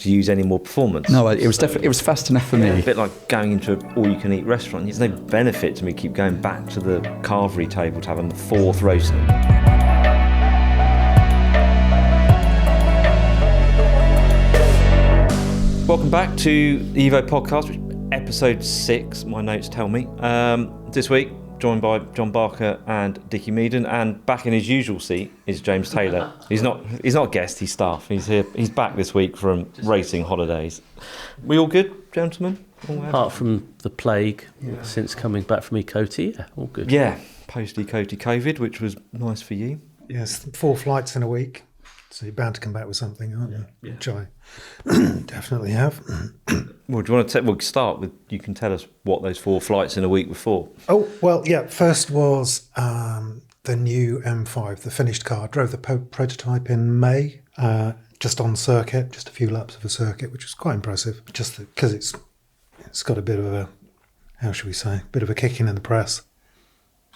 to use any more performance. No, it was fast enough for me. A bit like going into an all-you-can-eat restaurant. There's no benefit to me keep going back to the carvery table to have a fourth roast. Welcome back to the Evo podcast, which episode 6, my notes tell me. This week, joined by John Barker and Dickie Meaden, and back in his usual seat is James Taylor. He's not a guest, he's staff. He's here. He's back this week from racing holidays. We all good, gentlemen? Apart from the plague, since coming back from Ecoti, all good. Yeah, post Ecoti COVID, which was nice for you. Yes, 4 flights in a week. So you're bound to come back with something, aren't you? Yeah. Which I definitely have. Well, do you want to we'll start with, you can tell us what those 4 flights in a week were for. Oh, well, yeah. First was the new M5, the finished car. I drove the prototype in May, just on circuit, just a few laps of a circuit, which was quite impressive. Just because it's got a bit of a, how should we say, bit of a kicking in the press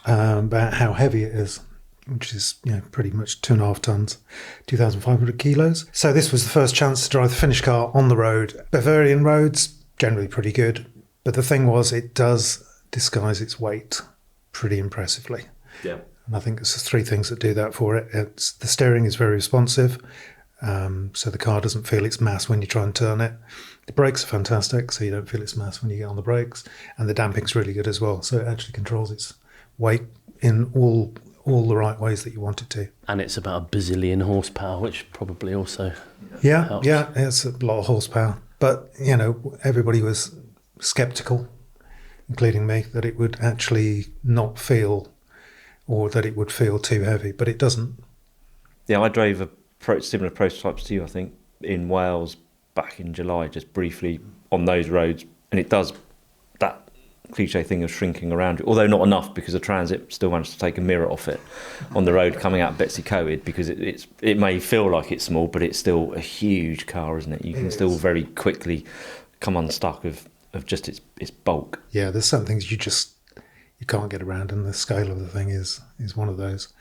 about how heavy it is, which is, pretty much 2.5 tons, 2,500 kilos. So this was the first chance to drive the finished car on the road. Bavarian roads, generally pretty good. But the thing was, it does disguise its weight pretty impressively. Yeah. And I think there's 3 things that do that for it. The steering is very responsive, so the car doesn't feel its mass when you try and turn it. The brakes are fantastic, so you don't feel its mass when you get on the brakes. And the damping's really good as well. So it actually controls its weight in all the right ways that you want it to. And it's about a bazillion horsepower, which probably also helps. Yeah, it's a lot of horsepower. But, everybody was sceptical, including me, that it would actually not feel, or that it would feel too heavy, but it doesn't. Yeah, I drove similar prototypes to you, I think, in Wales back in July, just briefly on those roads, and it does that cliche thing of shrinking around you, although not enough, because the Transit still managed to take a mirror off it on the road coming out of Betsy Coed, because it may feel like it's small, but it's still a huge car, isn't it? You can still very quickly come unstuck of just its bulk. Yeah, there's some things you can't get around, and the scale of the thing is one of those.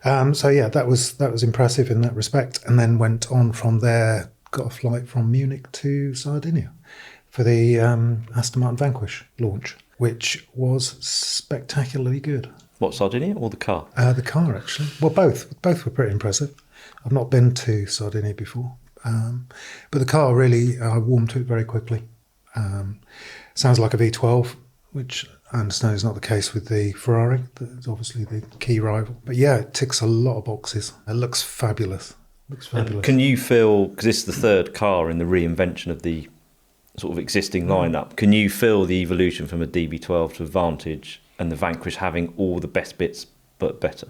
So yeah, that was impressive in that respect, and then went on from there, got a flight from Munich to Sardinia for the Aston Martin Vanquish launch, which was spectacularly good. What, Sardinia or the car? The car, actually. Well, both were pretty impressive. I've not been to Sardinia before, but the car really, I warmed to it very quickly. Sounds like a V12, which I understand is not the case with the Ferrari. That's obviously the key rival. But yeah, it ticks a lot of boxes. It looks fabulous. And can you feel, because this is the 3rd car in the reinvention of the sort of existing lineup, can you feel the evolution from a DB12 to a Vantage and the Vanquish having all the best bits but better?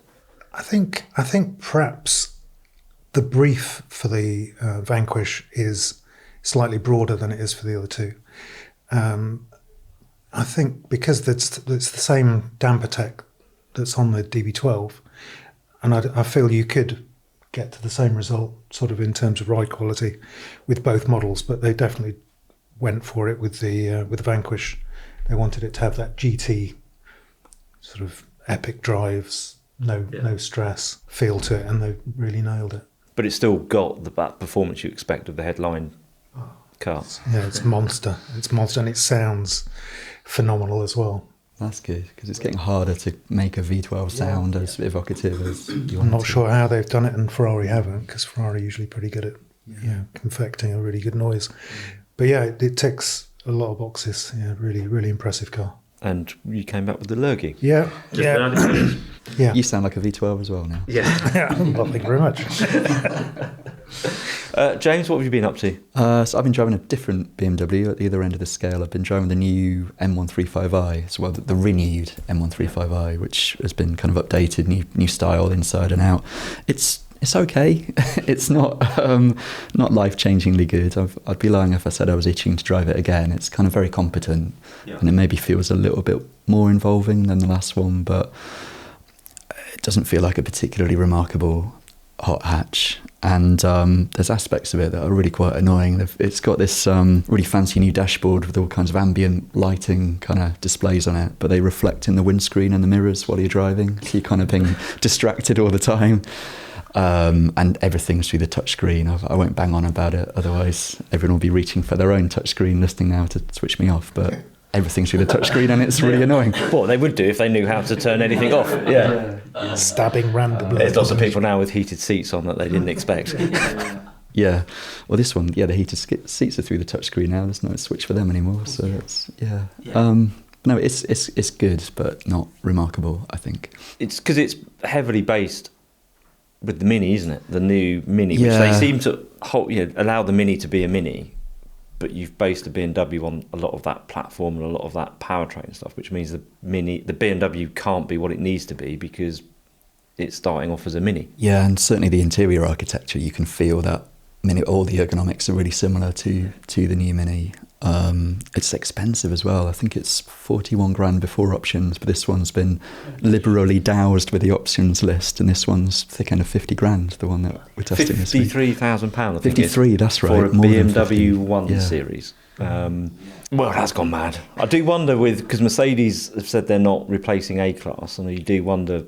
I think perhaps the brief for the Vanquish is slightly broader than it is for the other 2. I think because it's the same damper tech that's on the DB12, and I feel you could get to the same result sort of in terms of ride quality with both models, but they definitely went for it with the Vanquish. They wanted it to have that GT sort of epic drives, no stress feel to it, and they really nailed it. But it's still got that performance you expect of the headline car. Yeah, it's monster. It's monster, and it sounds phenomenal as well. That's good, because it's getting harder to make a V12 sound as evocative as you want. I'm not sure how they've done it, and Ferrari haven't, because Ferrari are usually pretty good at confecting a really good noise. But yeah, it ticks a lot of boxes. Yeah, really, really impressive car. And you came back with the Lurgy. Yeah. Yeah. You sound like a V12 as well now. Yeah. Well, thank you very much. James, what have you been up to? So I've been driving a different BMW at the other end of the scale. I've been driving the new M135i, so the renewed M135i, which has been kind of updated, new style inside and out. It's okay. It's not life-changingly good. I'd be lying if I said I was itching to drive it again. It's kind of very competent, and it maybe feels a little bit more involving than the last one, but it doesn't feel like a particularly remarkable hot hatch. And there's aspects of it that are really quite annoying. It's got this really fancy new dashboard with all kinds of ambient lighting kind of displays on it, but they reflect in the windscreen and the mirrors while you're driving, so you're kind of being distracted all the time. And everything's through the touchscreen. I won't bang on about it, otherwise everyone will be reaching for their own touchscreen, listening now to switch me off. But everything's through the touchscreen, and it's really annoying. What they would do if they knew how to turn anything off. Yeah. Stabbing randomly. There's lots of people now with heated seats on that they didn't expect. Yeah. Well, this one, the heated seats are through the touchscreen now. There's no switch for them anymore. So it's no, it's good, but not remarkable, I think. It's because it's heavily based with the Mini, isn't it? The new Mini, which they seem to allow the Mini to be a Mini, but you've based the BMW on a lot of that platform and a lot of that powertrain stuff, which means the BMW can't be what it needs to be because it's starting off as a Mini. Yeah, and certainly the interior architecture, you can feel that all the ergonomics are really similar to the new Mini. It's expensive as well. I think it's 41 grand before options, but this one's been liberally doused with the options list, and this one's thick end of 50 grand, the one that we're testing this week. £53,000, I think. 53, that's right. For a more BMW 1 Series. Well, that's gone mad. I do wonder because Mercedes have said they're not replacing A-Class, and you do wonder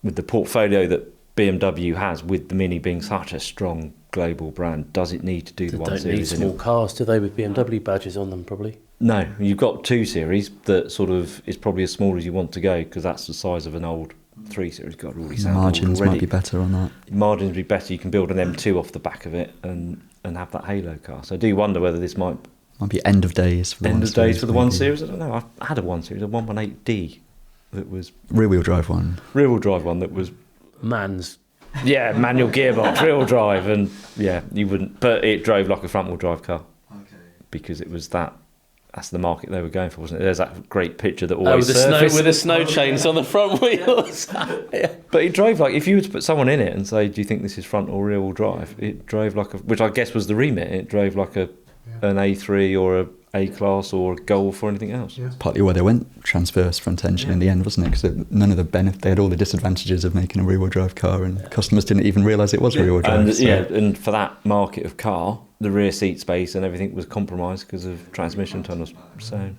with the portfolio that BMW has, with the Mini being such a strong global brand, does it need to do the 1 Series? They don't need small cars, do they, with BMW badges on them, probably? No, you've got 2 Series that sort of is probably as small as you want to go, because that's the size of an old 3 Series. God, already sound margins already. Might be better on that. Margins would be better. You can build an M2 off the back of it and have that halo car. So I do wonder whether this might be end of days for the 1 Series. For the 1 Series. I don't know. I had a 1 Series, a 118D that was rear-wheel drive one. Rear-wheel drive one that was manual gearbox, rear-wheel drive, and you wouldn't. But it drove like a front-wheel drive car, because it was that's the market they were going for, wasn't it? There's that great picture that always with the snow chains on the front wheels. But it drove like, if you were to put someone in it and say, "Do you think this is front or rear-wheel drive?" It drove like which I guess was the remit. It drove like an A3 or a Class or a Golf or anything else. Yeah. Partly why they went transverse front engine in the end, wasn't it? Because none of the benefit, they had all the disadvantages of making a rear-wheel drive car, and customers didn't even realise it was rear-wheel drive. And, and for that market of car, the rear seat space and everything was compromised because of transmission tunnels. So,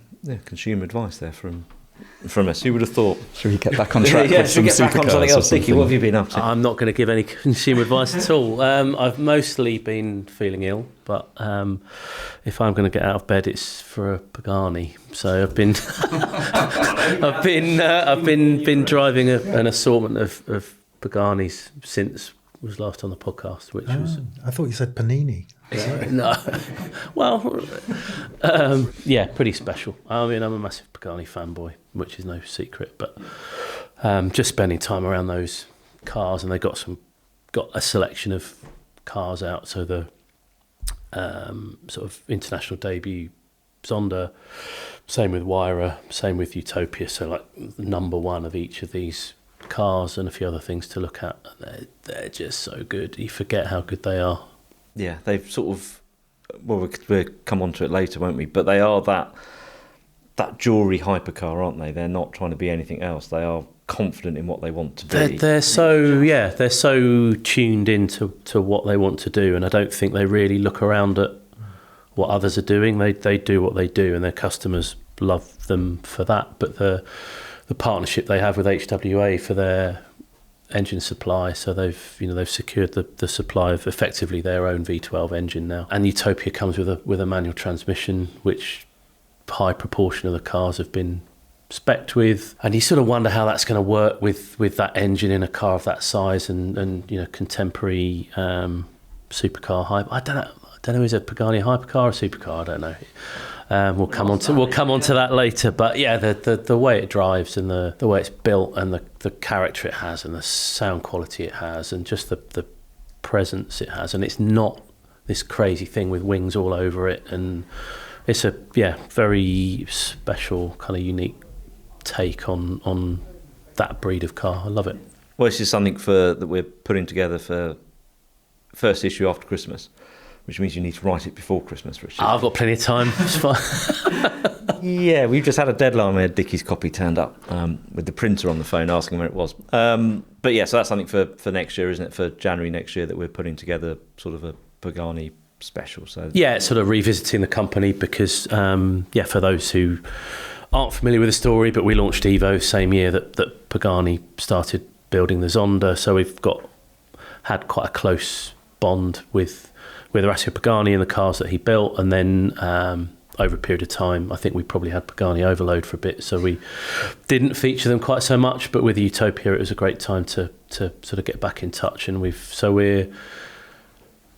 consumer advice there from us. Who would have thought? Should we get back on track with some get back on something else? Dickie, what have you been up to? I'm not going to give any consumer advice at all. I've mostly been feeling ill, but if I'm going to get out of bed, it's for a Pagani. So I've been been driving an assortment of Paganis since was last on the podcast, which was. I thought you said Panini. No, well, pretty special. I mean, I'm a massive Pagani fanboy, which is no secret. But just spending time around those cars, and they got a selection of cars out. So the sort of international debut Zonda, same with Wyra, same with Utopia. So like number one of each of these cars, and a few other things to look at. They're just so good. You forget how good they are. Yeah, they've sort of. Well, we'll come on to it later, won't we? But they are that jewellery hypercar, aren't they? They're not trying to be anything else. They are confident in what they want to be. They're so tuned into what they want to do, and I don't think they really look around at what others are doing. They do what they do, and their customers love them for that. But the partnership they have with HWA for their engine supply, so they've secured the supply of effectively their own V12 engine now. And Utopia comes with a manual transmission, which high proportion of the cars have been spec'd with, and you sort of wonder how that's going to work with that engine in a car of that size and contemporary supercar hype. I don't know, is it Pagani a hypercar or a supercar? I don't know. We'll come on to that later. But yeah, the way it drives and the way it's built and the character it has and the sound quality it has and just the presence it has, and it's not this crazy thing with wings all over it, and it's a very special kind of unique take on that breed of car. I love it. Well, this is something that we're putting together for first issue after Christmas, which means you need to write it before Christmas, Richard. I've got plenty of time. It's fine. Yeah, we've just had a deadline where Dickie's copy turned up with the printer on the phone asking where it was. But yeah, so that's something for next year, isn't it? For January next year that we're putting together sort of a Pagani special. So yeah, it's sort of revisiting the company because, for those who aren't familiar with the story, but we launched Evo same year that Pagani started building the Zonda. So we've got had quite a close bond with Horacio Pagani and the cars that he built, and then over a period of time, I think we probably had Pagani overload for a bit, so we didn't feature them quite so much. But with Utopia, it was a great time to sort of get back in touch, and we're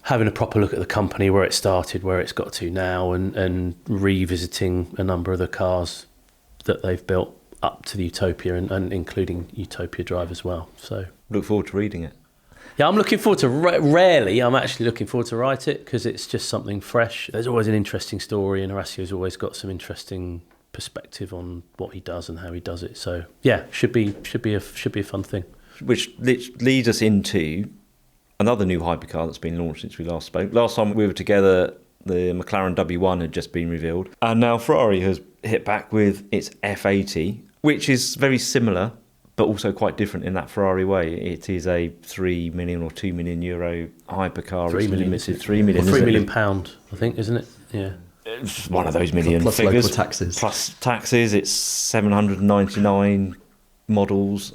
having a proper look at the company, where it started, where it's got to now, and revisiting a number of the cars that they've built up to the Utopia, and including Utopia Drive as well. So Look forward to reading it. yeah, I'm looking forward to. Rarely, I'm actually looking forward to write it, because it's just something fresh. There's always an interesting story, and Horacio's always got some interesting perspective on what he does and how he does it. So yeah, should be a fun thing. Which leads us into another new hypercar that's been launched since we last spoke. Last time we were together, the McLaren W1 had just been revealed, and now Ferrari has hit back with its F80, which is very similar but also quite different in that Ferrari way. It is a 3 million or 2 million euro hypercar. 3 million. Limited, 3 million. Or £3 million pound, I think, isn't it? Yeah. It's one of those million plus figures. local taxes. Plus taxes. It's 799 models.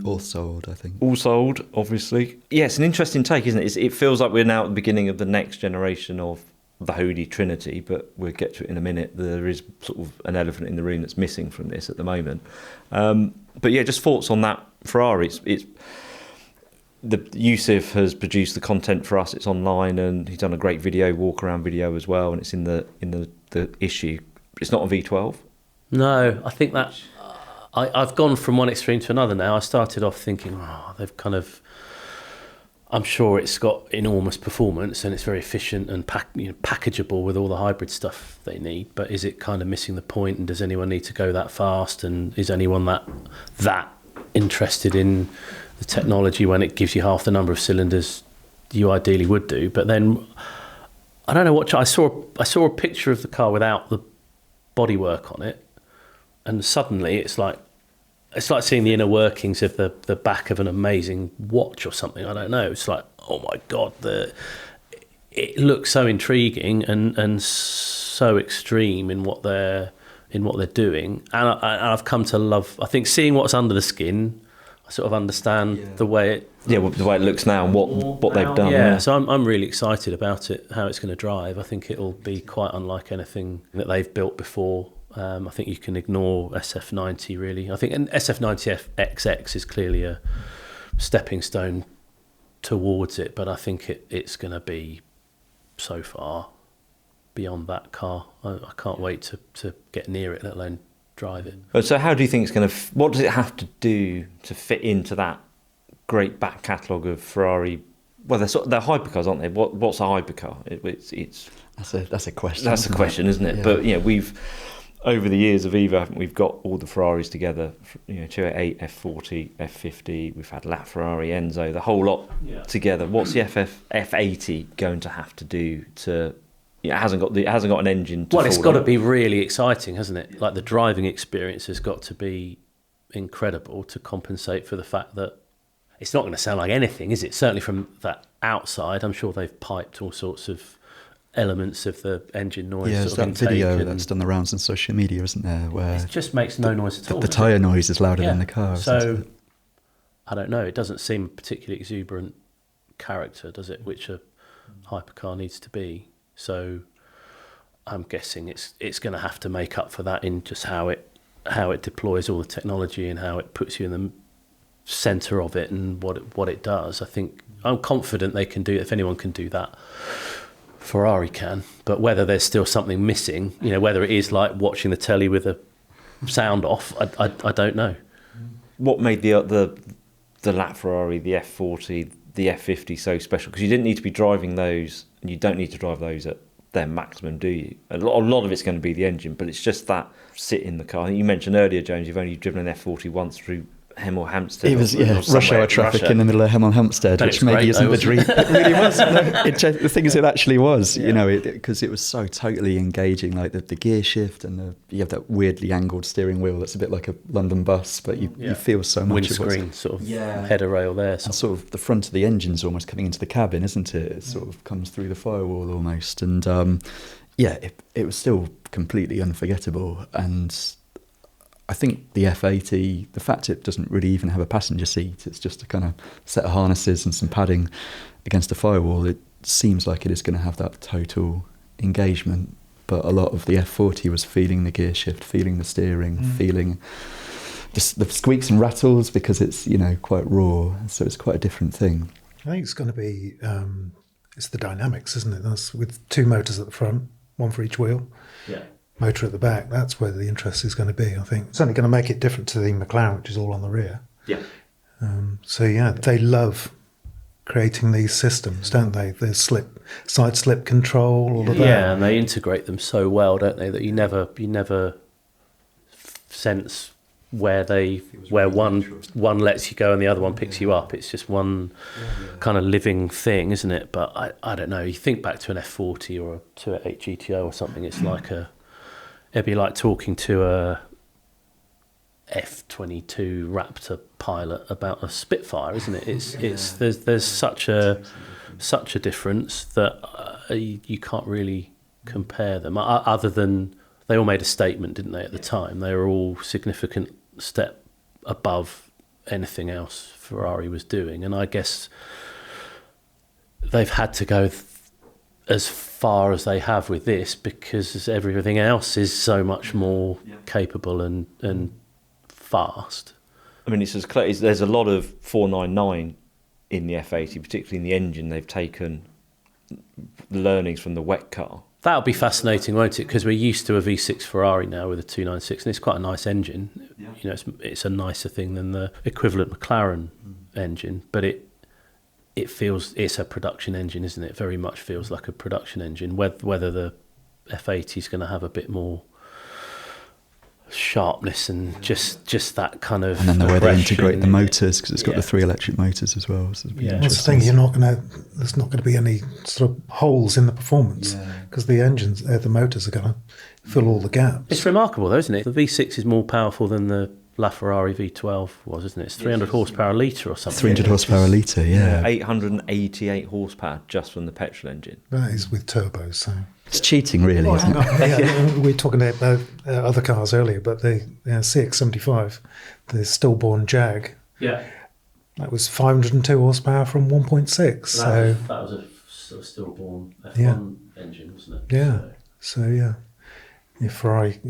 All sold, I think. All sold, obviously. Yeah, it's an interesting take, isn't it? It feels like we're now at the beginning of the next generation of the Holy Trinity, but we'll get to it in a minute. There is sort of an elephant in the room that's missing from this at the moment. But yeah, just thoughts on that Ferrari. It's the Yusuf has produced the content for us. It's online, and he's done a great walk around video as well, and it's in the issue. It's not a V12. No, I think that I've gone from one extreme to another now. I started off thinking, they've kind of. I'm sure it's got enormous performance and it's very efficient and packageable with all the hybrid stuff they need. But is it kind of missing the point? And does anyone need to go that fast? And is anyone that interested in the technology when it gives you half the number of cylinders you ideally would do? But then I don't know what I saw a picture of the car without the bodywork on it, and suddenly it's like seeing the inner workings of the back of an amazing watch or something. I don't know. It's like, oh my God, it looks so intriguing and so extreme in what they're doing. And I've come to love. I think seeing what's under the skin, I sort of understand the way it. Yeah, well, the way it looks now and what they've done. Yeah, so I'm really excited about it, how it's going to drive. I think it'll be quite unlike anything that they've built before. I think you can ignore SF90 really. I think an SF90 XX is clearly a stepping stone towards it, but I think it's going to be so far beyond that car. I can't wait to get near it, let alone drive it. So how do you think it's going to... What does it have to do to fit into that great back catalogue of Ferrari? Well, they're hypercars, aren't they? What's a hypercar? It's That's a question. That's a question, isn't it? Yeah. But we've... Over the years of EVA, we've got all the Ferraris together, 288, F40, F50, we've had La Ferrari, Enzo, the whole lot together. What's the F80 going to have to do to... It hasn't got an engine to... Well, it's got to be really exciting, hasn't it? Like the driving experience has got to be incredible to compensate for the fact that it's not going to sound like anything, is it? Certainly from that outside, I'm sure they've piped all sorts of elements of the engine noise. Yeah, there's that video that's done the rounds on social media, isn't there? Where it just makes no noise at all. The tyre noise is louder than the car. So, I don't know. It doesn't seem a particularly exuberant character, does it? Which a hypercar needs to be. So, I'm guessing it's going to have to make up for that in just how it deploys all the technology and how it puts you in the centre of it and what it does. I think I'm confident they can do it. If anyone can do that, Ferrari can. But whether there's still something missing, whether it is like watching the telly with the sound off, I don't know. What made the La Ferrari, the F40, the F50 so special? Because you didn't need to be driving those, and you don't need to drive those at their maximum, do you? A lot of it's going to be the engine, but it's just that sit in the car. You mentioned earlier, James, you've only driven an F40 once through Hemel Hempstead. It was rush hour traffic in the middle of Hemel Hempstead, which maybe isn't the dream. It really was. The thing is, it actually was. Because it was so totally engaging. Like the gear shift and you have that weirdly angled steering wheel that's a bit like a London bus, but you feel so much. Windscreen sort of header rail there. And sort of the front of the engine's almost coming into the cabin, isn't it? It sort of comes through the firewall almost, and it was still completely unforgettable. And I think the F80, the fact it doesn't really even have a passenger seat, it's just a kind of set of harnesses and some padding against a firewall, it seems like it is going to have that total engagement. But a lot of the F40 was feeling the gear shift, feeling the steering, feeling just the squeaks and rattles, because it's, you know, quite raw. So it's quite a different thing. I think it's going to be, it's the dynamics, isn't it? That's with 2 motors at the front, 1 for each wheel. Yeah. Motor at the back, that's where the interest is going to be, I think. It's only going to make it different to the McLaren, which is all on the rear. Yeah. So, yeah, they love creating these systems, don't they? The side slip control, all of that. Yeah, and they integrate them so well, don't they, that you never sense where one lets you go and the other one picks you up. It's just one kind of living thing, isn't it? But I don't know. You think back to an F40 or a 288 GTO or something. It's like it'd be like talking to a F22 Raptor pilot about a Spitfire, isn't it? There's such a difference that you can't really compare them. Other than they all made a statement, didn't they? At the time, they were all significant step above anything else Ferrari was doing, and I guess they've had to go as far as they have with this because everything else is so much more capable and fast. I mean, it's as clear. There's a lot of 499 in the F80, particularly in the engine. They've taken learnings from the wet car. That'll be fascinating, won't it? Because we're used to a V6 Ferrari now with a 296, and it's quite a nice engine. Yeah. You know, it's a nicer thing than the equivalent McLaren engine, but it feels it's a production engine, isn't it? It very much feels like a production engine. Whether the F80 is going to have a bit more sharpness and just that kind of, and then the way they integrate the motors, because it's got the 3 electric motors as well. So that's the thing. There's not going to be any sort of holes in the performance because the engines, the motors are going to fill all the gaps. It's remarkable, though, isn't it? The V6 is more powerful than the LaFerrari V12 was, isn't it? It's 300 horsepower a litre or something. 300 horsepower a litre, yeah. 888 horsepower just from the petrol engine. That is with turbos, so... It's cheating, really, isn't it? We were talking about other cars earlier, but the CX-75, the stillborn Jag, that was 502 horsepower from 1.6. So that was a sort of stillborn F1 engine, wasn't it? Yeah. So if Ferrari,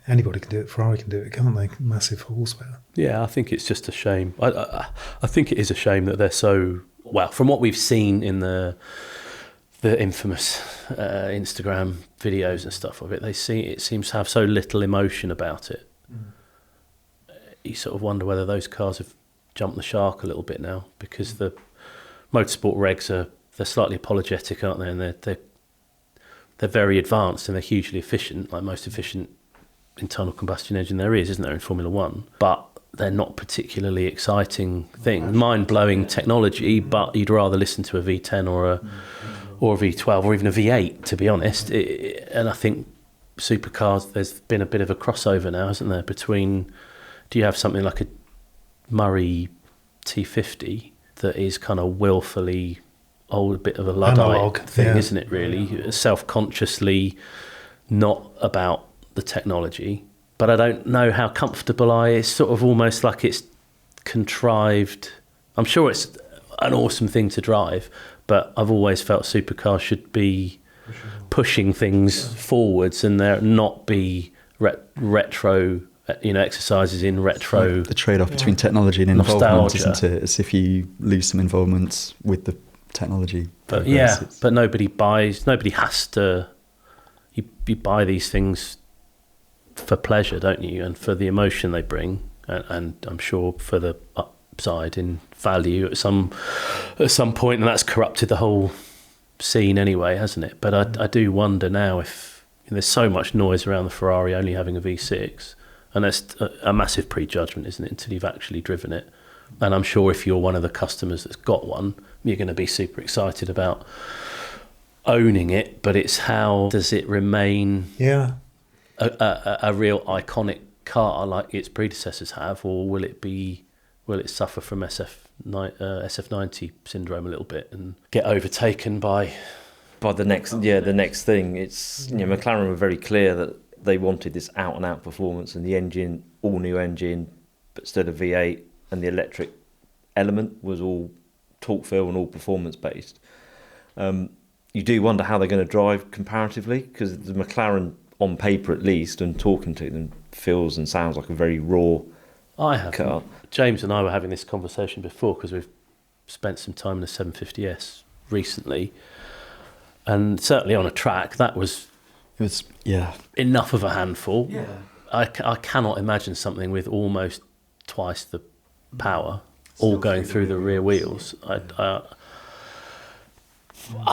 anybody can do it. Ferrari can do it, can't they? Massive horsepower. Yeah, I think it's just a shame. I think it is a shame that they're so well. From what we've seen in the infamous Instagram videos and stuff of it, it seems to have so little emotion about it. You sort of wonder whether those cars have jumped the shark a little bit now, because the motorsport regs they're slightly apologetic, aren't they? And they're very advanced and they're hugely efficient, like most efficient internal combustion engine there is, isn't there, in Formula One? But they're not particularly exciting things, mind-blowing technology. But you'd rather listen to a V10 or a V12 or even a V8, to be honest. And I think supercars, there's been a bit of a crossover now, hasn't there, between, do you have something like a Murray T50 that is kind of willfully a bit of a Luddite thing, isn't it, really? Self-consciously not about the technology. But I don't know how comfortable it's sort of almost like it's contrived. I'm sure it's an awesome thing to drive, but I've always felt supercars should be pushing things forwards and there not be retro, exercises in retro. The trade-off between technology and involvement, isn't it? As if you lose some involvement with the technology. But but nobody has to. You buy these things for pleasure, don't you? And for the emotion they bring, and I'm sure for the upside in value at some point, and that's corrupted the whole scene anyway, hasn't it? But I do wonder now if there's so much noise around the Ferrari only having a V6, and that's a massive prejudgment, isn't it, until you've actually driven it. And I'm sure if you're one of the customers that's got one, you're going to be super excited about owning it, but it's how does it remain a real iconic car like its predecessors have, or will it suffer from SF90 syndrome a little bit and get overtaken by the next thing? It's McLaren were very clear that they wanted this out and out performance, and the engine, all new engine, but instead of V8, and the electric element was all torque feel and all performance based. You do wonder how they're going to drive comparatively, because the McLaren, on paper at least, and talking to them, feels and sounds like a very raw car. James and I were having this conversation before, because we've spent some time in the 750S recently, and certainly on a track that was enough of a handful. I cannot imagine something with almost twice the power all going through the rear wheels. I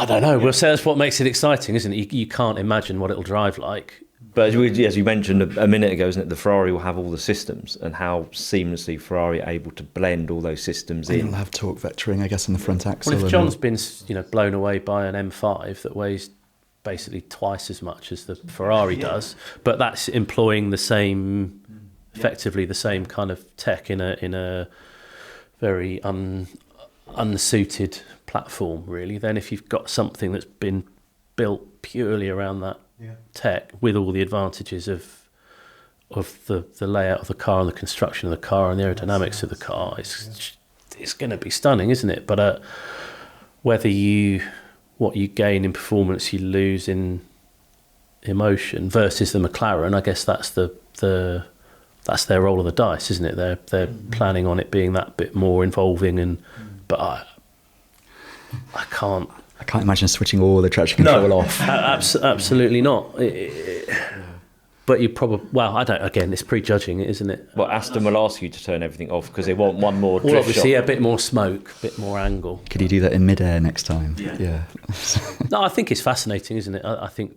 don't know. We'll say that's what makes it exciting, isn't it? You can't imagine what it'll drive like. But as you mentioned a minute ago, isn't it, the Ferrari will have all the systems, and how seamlessly Ferrari are able to blend all those systems in. It'll have torque vectoring, I guess, on the front axle. Well, if John's been blown away by an M5 that weighs basically twice as much as the Ferrari does, but that's employing the same, effectively the same kind of tech in a very unsuited platform, really. Then if you've got something that's been built purely around that tech, with all the advantages of the layout of the car and the construction of the car and the aerodynamics of the car, it's going to be stunning, isn't it? But what you gain in performance, you lose in emotion, versus the McLaren, I guess that's that's their roll of the dice, isn't it? They're planning on it being that bit more involving, but I can't imagine switching all the traction control off. Absolutely not. But you probably, I don't. Again, it's prejudging it, isn't it? Well, Aston will ask you to turn everything off because they want one more drift obviously, shot. a bit more smoke, a bit more angle. Could you do that in mid-air next time? Yeah. No, I think it's fascinating, isn't it? I think,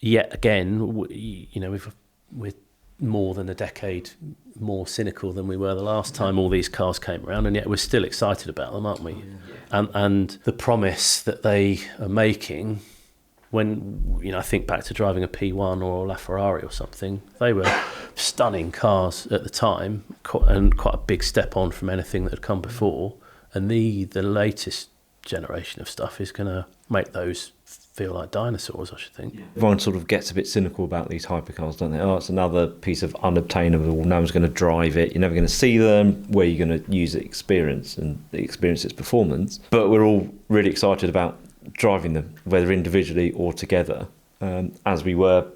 yet again, we're more than a decade more cynical than we were the last time all these cars came around, and yet we're still excited about them, aren't we? And the promise that they are making, when I think back to driving a P1 or a LaFerrari or something, they were stunning cars at the time, and quite a big step on from anything that had come before. And the latest generation of stuff is going to make those feel like dinosaurs, I should think. Everyone sort of gets a bit cynical about these hypercars, don't they? Oh, it's another piece of unobtainable. No one's going to drive it. You're never going to see them. Where you're going to use the experience and experience its performance. But we're all really excited about driving them, whether individually or together, as we were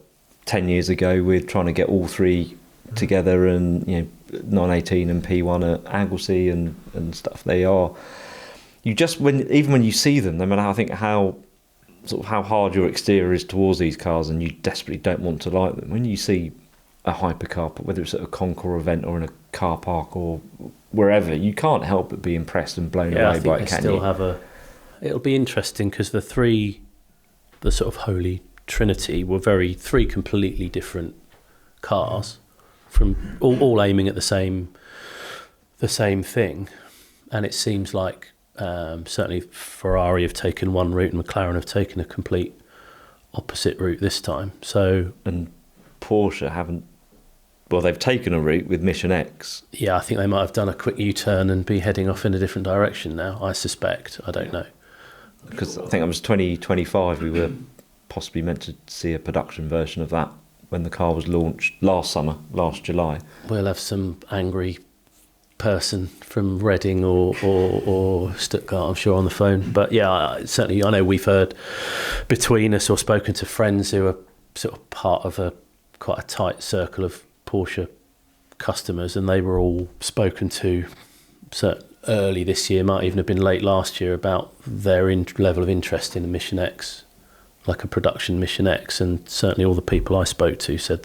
10 years ago with trying to get all three together, and 918 and P1 at Anglesey and stuff. They are. You just even when you see them, no matter how hard your exterior is towards these cars, and you desperately don't want to like them. When you see a hypercar, whether it's at a concours event or in a car park or wherever, you can't help but be impressed and blown away by it. It'll be interesting, because the sort of holy trinity were three completely different cars, from all aiming at the same thing, and it seems like certainly Ferrari have taken one route and McLaren have taken a complete opposite route this time. And Porsche haven't. Well, they've taken a route with Mission X. Yeah, I think they might have done a quick U-turn and be heading off in a different direction now, I suspect. I don't know. Because I think it was 2025 we were possibly meant to see a production version of that when the car was launched last July. We'll have some angry person from Reading or Stuttgart, I'm sure, on the phone. But yeah, certainly I know we've heard between us or spoken to friends who are sort of part of quite a tight circle of Porsche customers, and they were all spoken to early this year, might even have been late last year, about their level of interest in a Mission X, like a production Mission X. And certainly all the people I spoke to said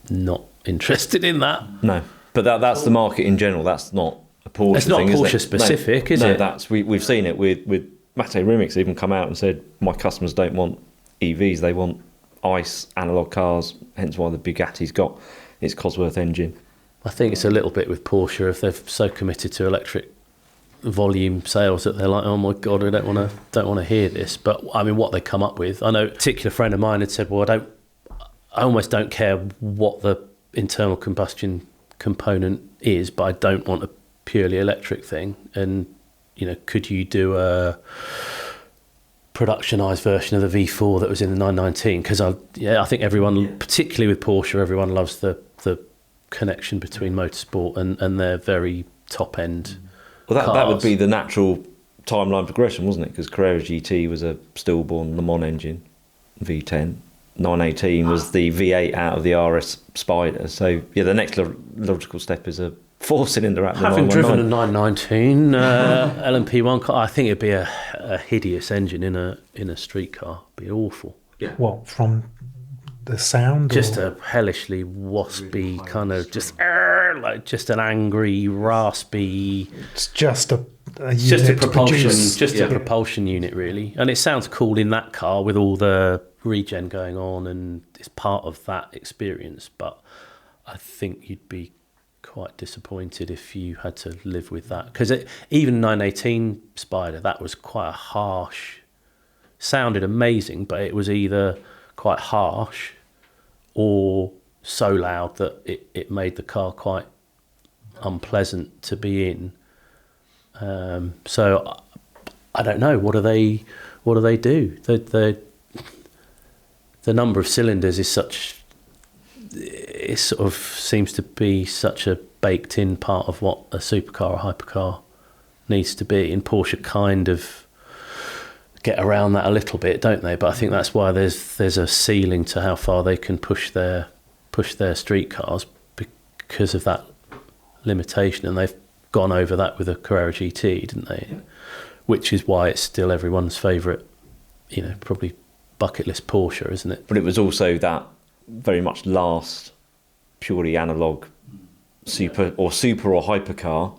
not interested in that. No. But that's the market in general. That's not a Porsche thing. It's not Porsche specific, is it? No, we've seen it with Mate Remix even come out and said, my customers don't want EVs, they want ICE analog cars, hence why the Bugatti's got its Cosworth engine. I think it's a little bit with Porsche, if they're so committed to electric volume sales that they're like, oh my God, I don't want to hear this. But I mean, what they come up with, I know a particular friend of mine had said, well, I almost don't care what the internal combustion component is, but I don't want a purely electric thing. And could you do productionized version of the V4 that was in the 919, because I think everyone, particularly with Porsche, everyone loves the connection between motorsport and their very top end. Well, that would be the natural timeline progression, wasn't it? Because Carrera GT was a stillborn Le Mans engine, V10. 918 was the V8 out of the RS Spider. So yeah, the next logical step is a 4-cylinder out of the 919. Having driven a 919 LMP1 car, I think it'd be a hideous engine in a street car. It'd be awful. Yeah. What, from the sound? Just a hellishly waspy kind of like just an angry, raspy. It's just a propulsion unit, really. And it sounds cool in that car with all the regen going on, and it's part of that experience. But I think you'd be quite disappointed if you had to live with that, because even 918 Spider, that was quite a harsh. Sounded amazing, but it was either quite harsh or so loud that it made the car quite unpleasant to be in. So I don't know. What do they do? The number of cylinders is such. It sort of seems to be such a baked-in part of what a supercar or hypercar needs to be, and Porsche kind of get around that a little bit, don't they? But I think that's why there's a ceiling to how far they can push their street cars, because of that limitation, and they've gone over that with a Carrera GT, didn't they? Yeah. Which is why it's still everyone's favourite, probably bucket list Porsche, isn't it? But it was also that very much last purely analog super or hypercar,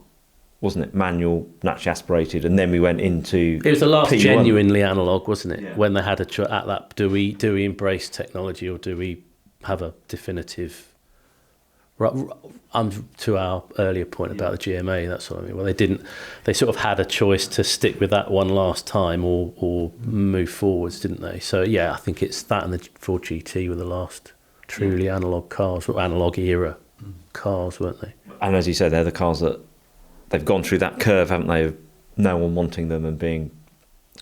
wasn't it? Manual, naturally aspirated, and then we went into it was the last P1. Genuinely analog, wasn't it? Yeah. When they had at that, do we embrace technology, or do we have a definitive? To our earlier point about the GMA, that's what I mean. Well, they didn't. They sort of had a choice to stick with that one last time or move forwards, didn't they? So yeah, I think it's that and the Ford GT were the last truly analog cars, or analog era cars, weren't they? And as you said, they're the cars that they've gone through that curve, haven't they? Of no one wanting them and being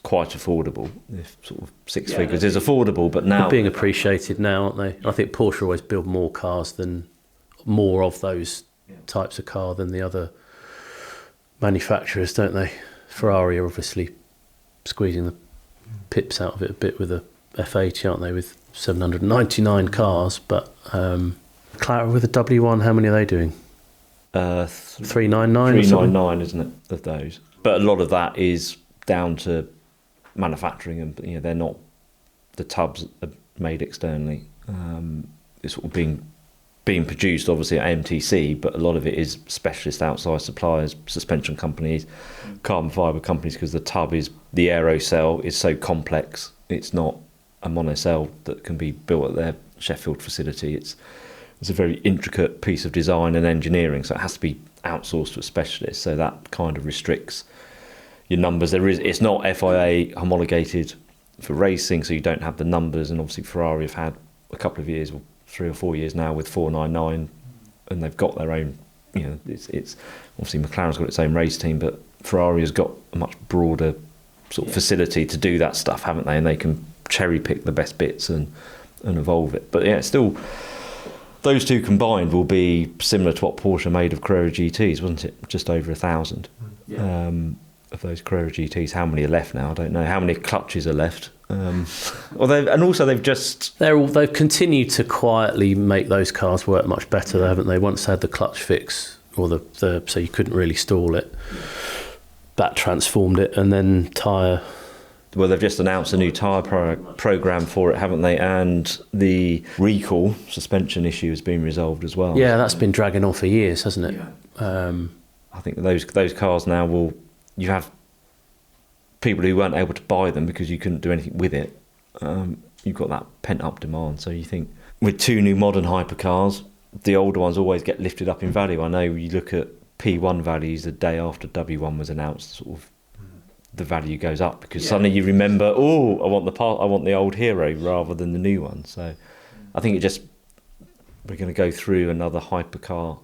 quite affordable. If sort of six figures is affordable, but now they're being appreciated now, aren't they? I think Porsche always build more of those types of car than the other manufacturers, don't they? Ferrari are obviously squeezing the pips out of it a bit with the F80, aren't they, with 799 cars, but McLaren with the W1, how many are they doing? 399? 399, isn't it, of those? But a lot of that is down to manufacturing, and they're not, the tubs are made externally. It's sort of being produced obviously at MTC, but a lot of it is specialist outside suppliers, suspension companies, carbon fibre companies, because the aero cell is so complex. It's not a monocell that can be built at their Sheffield facility. It's a very intricate piece of design and engineering, so it has to be outsourced to a specialist. So that kind of restricts your numbers. It's not FIA homologated for racing, so you don't have the numbers. And obviously Ferrari have had a couple of years, 3 or 4 years now, with 499, and they've got their own. It's obviously McLaren's got its own race team, but Ferrari has got a much broader sort of facility to do that stuff, haven't they? And they can cherry pick the best bits and evolve it. But yeah, still, those two combined will be similar to what Porsche made of Carrera GTs, wasn't it? Just over 1,000 of those Carrera GTs. How many are left now? I don't know. How many clutches are left? They've continued to quietly make those cars work much better, haven't they? Once they had the clutch fix, or so you couldn't really stall it. That transformed it, and then tyre. Well, they've just announced a new tyre program for it, haven't they? And the recall suspension issue has been resolved as well. Yeah, that's been dragging on for years, hasn't it? Yeah. I think those cars now you have people who weren't able to buy them because you couldn't do anything with it. You've got that pent-up demand. So you think with two new modern hypercars, the older ones always get lifted up in value. I know you look at P1 values the day after W1 was announced, sort of the value goes up because suddenly you remember, I want the old hero rather than the new one. So I think we're going to go through another hypercar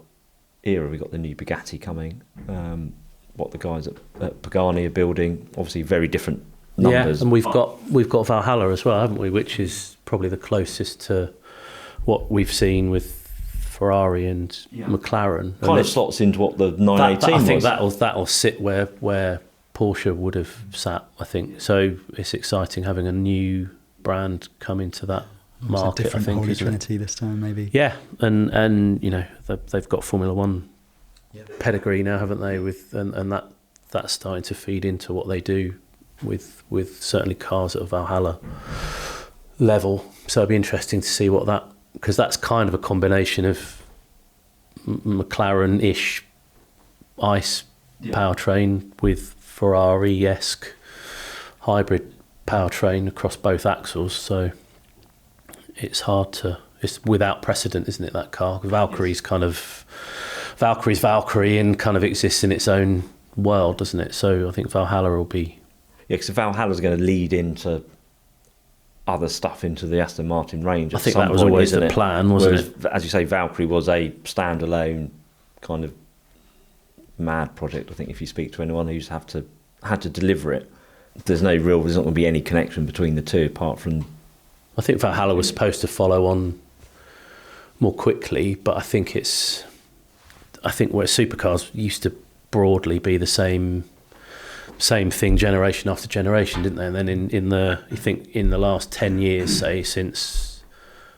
era. We've got the new Bugatti coming. What the guys at Pagani are building, obviously very different numbers. Yeah, and we've got Valhalla as well, haven't we? Which is probably the closest to what we've seen with Ferrari and McLaren. Kind of slots into what the 918 I think was. that'll sit where Porsche would have sat, I think. So it's exciting having a new brand come into that market. It's a different I think, Holy isn't Trinity this time, maybe. Yeah, and you know they've got Formula One pedigree now, haven't they? And that's starting to feed into what they do with certainly cars at a Valhalla level. So it'd be interesting to see what that, because that's kind of a combination of McLaren-ish ICE powertrain with Ferrari-esque hybrid powertrain across both axles. So it's without precedent, isn't it, that car? Valkyrie's Valkyrie and kind of exists in its own world, doesn't it? So I think Valhalla will be... Yeah, because Valhalla's going to lead into other stuff into the Aston Martin range. I think that was always the plan, wasn't it? As you say, Valkyrie was a standalone kind of mad project. I think if you speak to anyone who's had to deliver it, there's not going to be any connection between the two apart from... I think Valhalla was supposed to follow on more quickly, but I think where supercars used to broadly be the same thing generation after generation, didn't they? And then in the last 10 years, say, since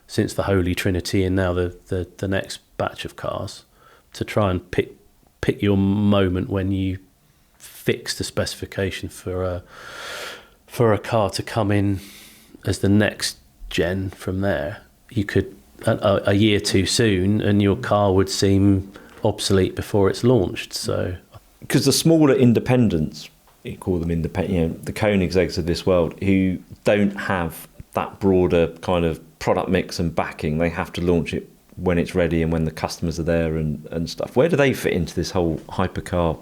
the Holy Trinity and now the next batch of cars, to try and pick your moment when you fix the specification for a car to come in as the next gen from there, you could a year too soon and your car would seem obsolete before it's launched. So because the smaller independents, you call them independent, the Koenigseggs of this world, who don't have that broader kind of product mix and backing, they have to launch it when it's ready and when the customers are there and stuff. Where do they fit into this whole hypercar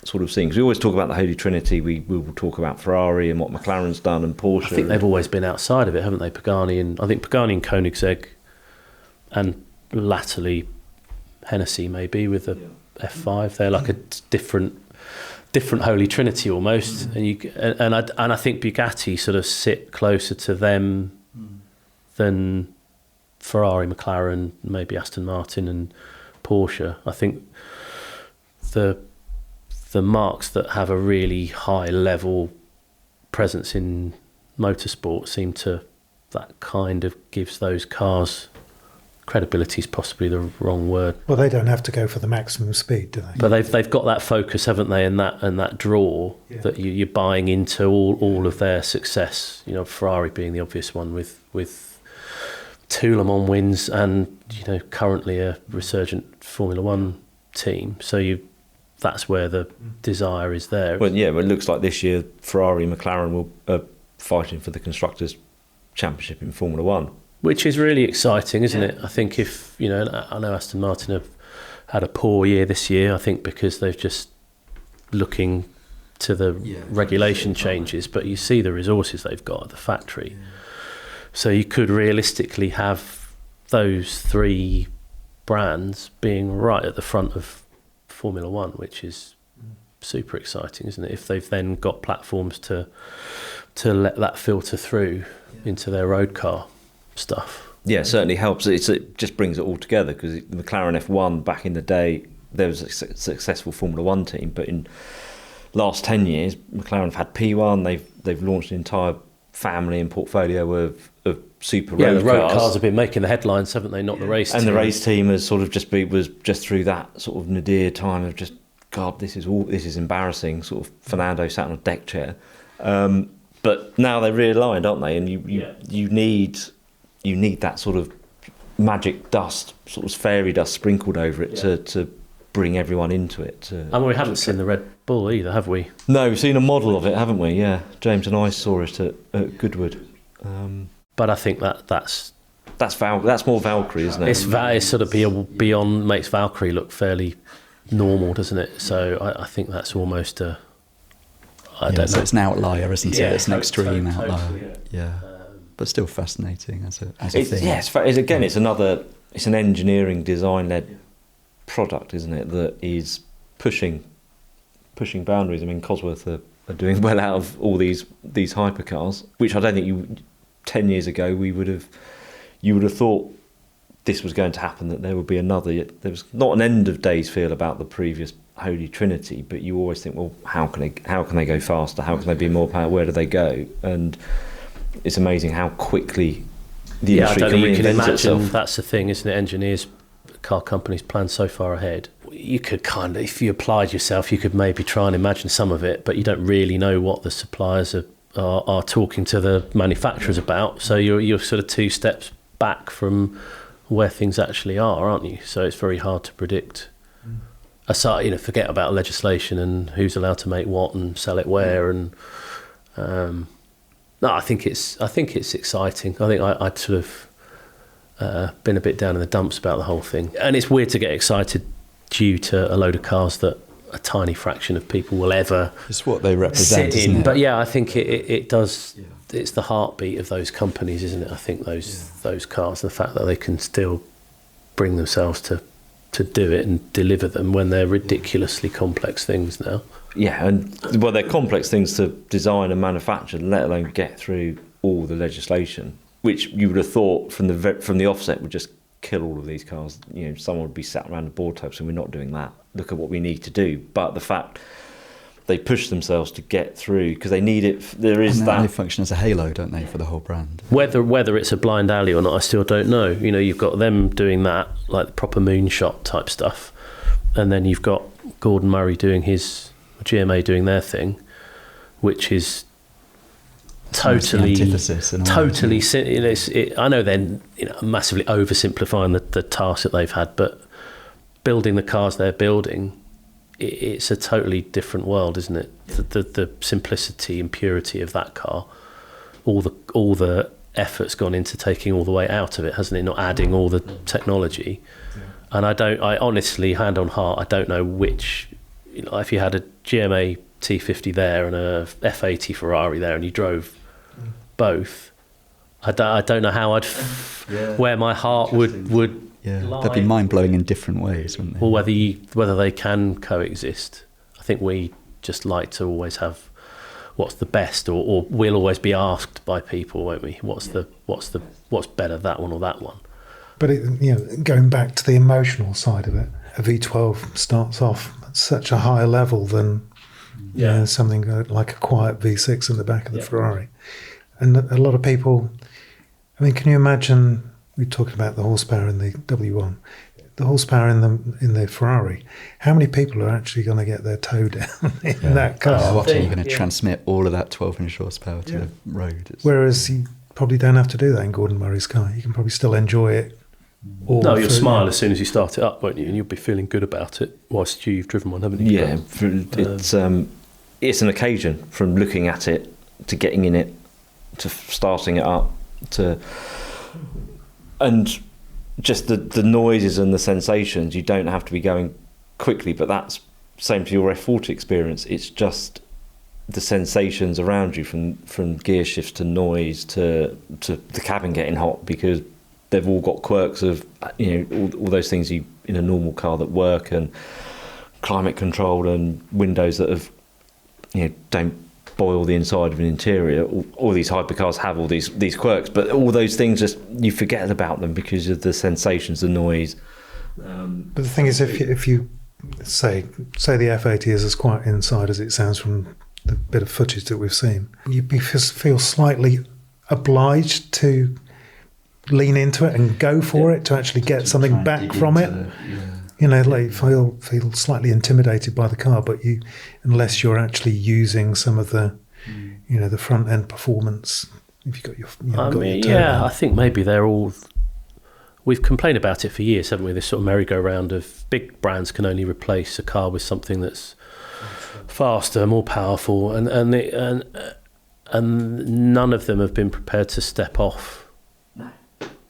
sort of thing? Because we always talk about the Holy Trinity, we will talk about Ferrari and what McLaren's done and Porsche. I think they've always been outside of it, haven't they? Pagani and Koenigsegg, and latterly Hennessy maybe with the F5. They're like a different Holy Trinity almost, and I think Bugatti sort of sit closer to them than Ferrari, McLaren, maybe Aston Martin and Porsche. I think the marques that have a really high level presence in motorsport seem to, that kind of gives those cars, credibility is possibly the wrong word. Well, they don't have to go for the maximum speed, do they? But they've got that focus, haven't they, and that draw that you're buying into all of their success. You know, Ferrari being the obvious one with 2 Le Mans wins and, you know, currently a resurgent Formula One team. So that's where the desire is there. Well, yeah, it looks like this year Ferrari and McLaren are fighting for the Constructors' Championship in Formula One. Which is really exciting, isn't it? I think if, you know, I know Aston Martin have had a poor year this year, I think because they've just looking to the regulation changes, but you see the resources they've got at the factory. Yeah. So you could realistically have those 3 brands being right at the front of Formula One, which is super exciting, isn't it? If they've then got platforms to let that filter through into their road car stuff. Yeah, it certainly helps. It just brings it all together, because the McLaren F1 back in the day, there was a successful Formula One team, but in last 10 years, McLaren have had P1. They've launched an entire family and portfolio of super road cars. Yeah, the road cars have been making the headlines, haven't they? Not the race team. And the race team has sort of was just through that sort of nadir time of just, God, this is embarrassing. Sort of Fernando sat on a deck chair, but now they're realigned, aren't they? And you need that sort of magic dust, sort of fairy dust sprinkled over it to bring everyone into it. And we haven't seen the Red Bull either, have we? No, we've seen a model of it, haven't we? Yeah, James and I saw it at Goodwood. But I think that's more Valkyrie, isn't it? It's sort of beyond, makes Valkyrie look fairly normal, doesn't it? So I think that's almost a... I don't know. So it's an outlier, isn't it? It's an extreme outlier. Totally, yeah. But still fascinating as a thing. Yeah, it's an engineering design-led product, isn't it? That is pushing boundaries. I mean, Cosworth are are doing well out of all these hypercars, which I don't think 10 years ago you would have thought this was going to happen, that there would be another. There was not an end of days feel about the previous Holy Trinity, but you always think, well, how can they go faster? How can they be more power? Where do they go? And it's amazing how quickly the industry can reinvent itself. That's the thing, isn't it? Engineers, car companies plan so far ahead. You could kind of, if you applied yourself, you could maybe try and imagine some of it, but you don't really know what the suppliers are talking to the manufacturers about. So you're sort of 2 steps back from where things actually are, aren't you? So it's very hard to predict. Aside, forget about legislation and who's allowed to make what and sell it where. And no, I think it's exciting. I think I'd sort of been a bit down in the dumps about the whole thing, and it's weird to get excited due to a load of cars that a tiny fraction of people will ever. It's what they represent, sit in. isn't it? But yeah, I think it does. Yeah. It's the heartbeat of those companies, isn't it? I think those cars, the fact that they can still bring themselves to do it and deliver them when they're ridiculously complex things now. Yeah, and they're complex things to design and manufacture, let alone get through all the legislation, which you would have thought from the offset would just kill all of these cars. Someone would be sat around the board table saying, we're not doing that. Look at what we need to do. But the fact they push themselves to get through because they need it. There is that. They function as a halo, don't they, for the whole brand? Whether it's a blind alley or not, I still don't know. You've got them doing that, like the proper moonshot type stuff, and then you've got Gordon Murray doing GMA doing their thing, which is totally antithesis. I know they're massively oversimplifying the task that they've had, but building the cars they're building, it's a totally different world, isn't it? The simplicity and purity of that car, all the effort's gone into taking all the way out of it, hasn't it? Not adding all the technology. And I honestly, hand on heart, I don't know which. If you had a GMA T50 there and a F80 Ferrari there, and you drove both, I don't know how where my heart would. Yeah, they'd be mind-blowing in different ways, wouldn't they? Or whether they can coexist. I think we just like to always have what's the best, or we'll always be asked by people, won't we? What's better, that one or that one? But going back to the emotional side of it, a V12 starts off at such a higher level than something like a quiet V6 in the back of the Ferrari, and a lot of people. I mean, can you imagine? We talked about the horsepower in the W1, the horsepower in the Ferrari. How many people are actually going to get their toe down in that car? How often are you going to transmit all of that 12-inch horsepower to the road? Whereas you probably don't have to do that in Gordon Murray's car. You can probably still enjoy it. No, you'll smile as soon as you start it up, won't you? And you'll be feeling good about it whilst you've driven one, haven't you? Yeah, it's an occasion from looking at it to getting in it to starting it up to. And just the noises and the sensations, you don't have to be going quickly, but that's same to your F40 experience. It's just the sensations around you from gear shifts to noise to the cabin getting hot, because they've all got quirks of all those things in a normal car that work, and climate control and windows that have don't boil the inside of an interior. All these hypercars have all these quirks, but all those things just you forget about them because of the sensations, the noise. But the thing is, if you say the F80 is as quiet inside as it sounds from the bit of footage that we've seen, you'd feel slightly obliged to lean into it and go for it to actually get something back from it. Like feel slightly intimidated by the car, but unless you're actually using some of the, the front end performance. If you got your, I think maybe they're all. We've complained about it for years, haven't we? This sort of merry-go-round of big brands can only replace a car with something that's faster, more powerful, and none of them have been prepared to step off.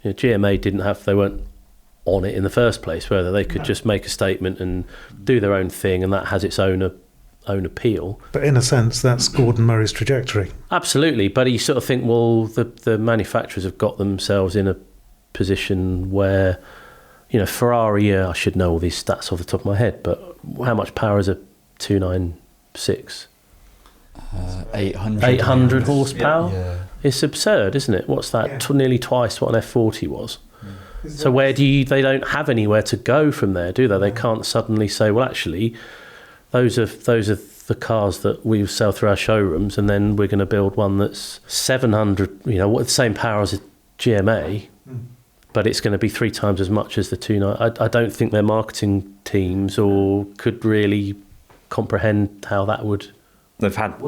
GMA they weren't on it in the first place, whether they could just make a statement and do their own thing, and that has its own appeal. But in a sense, that's Gordon Murray's trajectory. Absolutely, but you sort of think, well, the manufacturers have got themselves in a position where, Ferrari, I should know all these stats off the top of my head, but how much power is a 296? 800. 800 horsepower. Yeah. It's absurd, isn't it? What's that? Yeah. Nearly twice what an F40 was. So where they don't have anywhere to go from there, do they? They can't suddenly say, well, actually, those are the cars that we sell through our showrooms, and then we're going to build one that's 700, the same power as a GMA, but it's going to be 3 times as much as the 290. I don't think their marketing teams could really comprehend how that would. I've had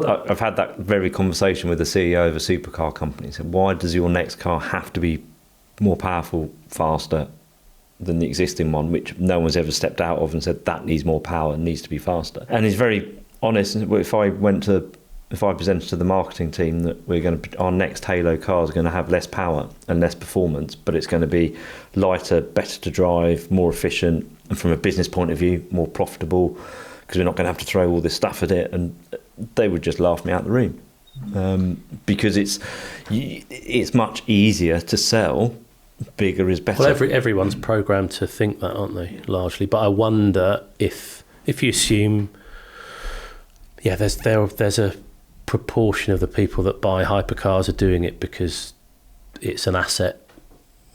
that very conversation with the CEO of a supercar company. Said, why does your next car have to be more powerful, faster than the existing one, which no one's ever stepped out of and said that needs more power and needs to be faster? And he's very honest. If I presented to the marketing team that our next Halo car is going to have less power and less performance, but it's going to be lighter, better to drive, more efficient, and from a business point of view, more profitable, because we're not going to have to throw all this stuff at it, and they would just laugh me out the room, because it's much easier to sell. Bigger is better. Well, everyone's programmed to think that, aren't they? Largely, but I wonder if you assume, there's a proportion of the people that buy hypercars are doing it because it's an asset.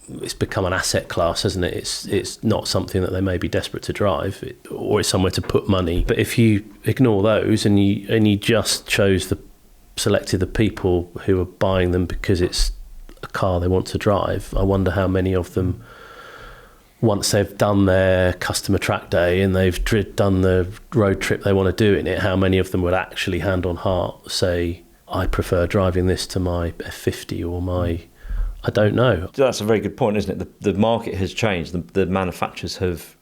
It's become an asset class, hasn't it? It's not something that they may be desperate to drive, or it's somewhere to put money. But if you ignore those and you just selected the people who are buying them because it's a car they want to drive, I wonder how many of them, once they've done their customer track day and they've done the road trip they want to do in it, how many of them would actually hand on heart say, I prefer driving this to my F50 or my... I don't know. That's a very good point, isn't it? The market has changed. The manufacturers have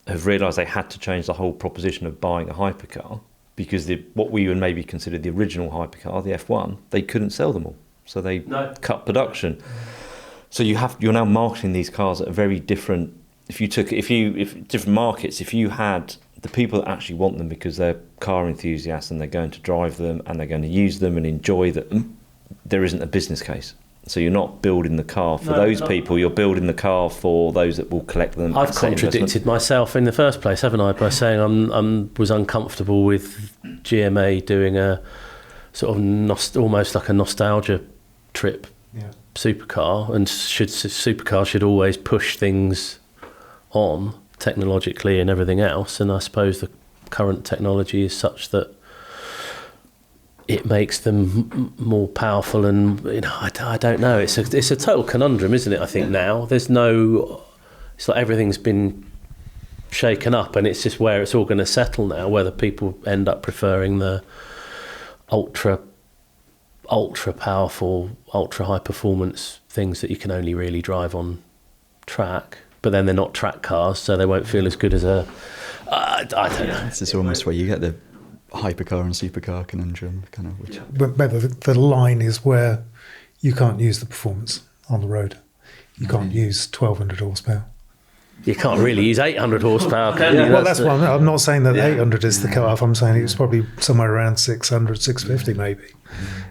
realised they had to change the whole proposition of buying a hypercar, because what we would maybe consider the original hypercar, the F1, they couldn't sell them all. So they cut production. So you're now marketing these cars at a very different. If different markets, if you had the people that actually want them because they're car enthusiasts and they're going to drive them and they're going to use them and enjoy them, there isn't a business case. So you're not building the car for those people. You're building the car for those that will collect them. I've contradicted myself in the first place, haven't I, by saying I was uncomfortable with GMA doing a sort of almost like a nostalgia trip supercar, and supercar should always push things on technologically and everything else. And I suppose the current technology is such that it makes them more powerful, and I don't know. It's a total conundrum, isn't it? I think now it's like everything's been shaken up, and it's just where it's all going to settle now. Whether people end up preferring the ultra powerful, ultra high performance things that you can only really drive on track, but then they're not track cars, so they won't feel as good as I don't know. This is almost where you get the hypercar and supercar conundrum, kind of. Which... But the line is where you can't use the performance on the road. You can't use 1200 horsepower. You can't really use 800 horsepower, can you? Well, that's what I'm not saying that 800 is the cut-off. I'm saying it's probably somewhere around 600, 650 maybe.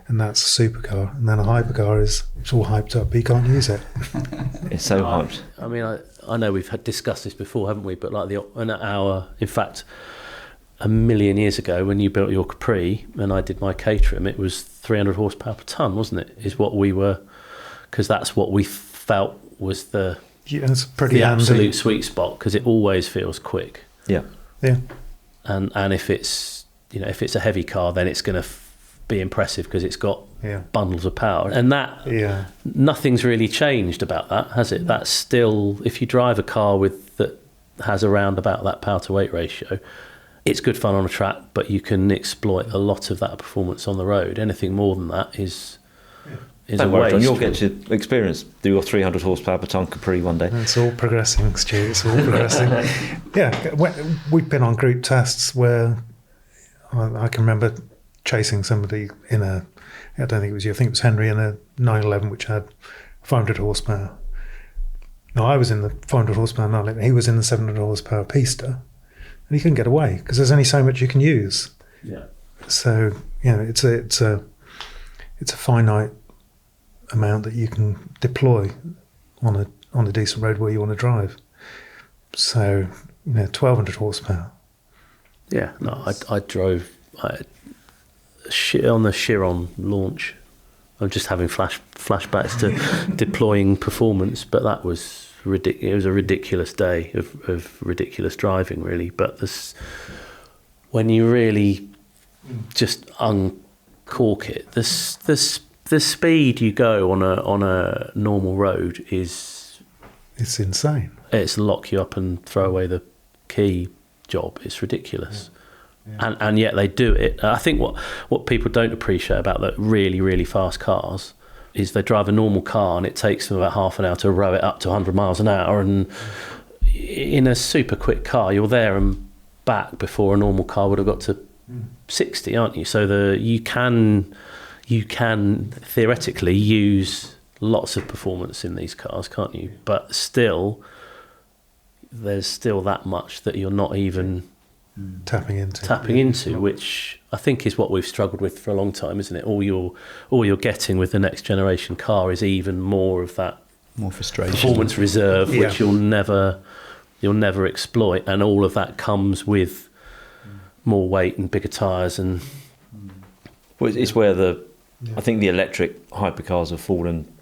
And that's a supercar. And then a hypercar it's all hyped up, but you can't use it. It's so hyped. I mean, I know we've discussed this before, haven't we? But like in fact, a million years ago when you built your Capri and I did my Caterham, it was 300 horsepower per tonne, wasn't it? Is what we were, because that's what we felt was the absolute sweet spot, because it always feels quick. Yeah. And if it's a heavy car, then it's going to be impressive because it's got bundles of power, and that nothing's really changed about that, has it? That's still, if you drive a car that has around about that power to weight ratio, it's good fun on a track, but you can exploit a lot of that performance on the road. Anything more than that is a waste. John, you'll get to experience your 300 horsepower per tonne Capri one day. It's all progressing, Stu. It's all progressing. We've been on group tests where I can remember chasing somebody in I don't think it was you, I think it was Henry, in a 911 which had 500 horsepower. No, I was in the 500 horsepower 911. He was in the 700 horsepower Pista. And he couldn't get away because there's only so much you can use. Yeah. So it's a finite amount that you can deploy on a decent road where you want to drive. So 1200 horsepower. Yeah. No, I drove on the Chiron launch. I'm just having flashbacks to deploying performance, but that was ridiculous. It was a ridiculous day of ridiculous driving, really. But when you really just uncork it, the speed you go on a normal road is, it's insane. it's lock you up and throw away the key job. It's ridiculous. Yeah. And yet they do it. I think what people don't appreciate about the really, really fast cars is they drive a normal car and it takes them about half an hour to row it up to 100 miles an hour. And in a super quick car, you're there and back before a normal car would have got to 60, aren't you? So you can theoretically use lots of performance in these cars, can't you? But still, there's still that much that you're not even tapping into, which I think is what we've struggled with for a long time, isn't it? All you're getting with the next generation car is even more of that more frustration, performance reserve, which you'll never exploit, and all of that comes with more weight and bigger tyres. And well, it's where I think the electric hypercars have fallen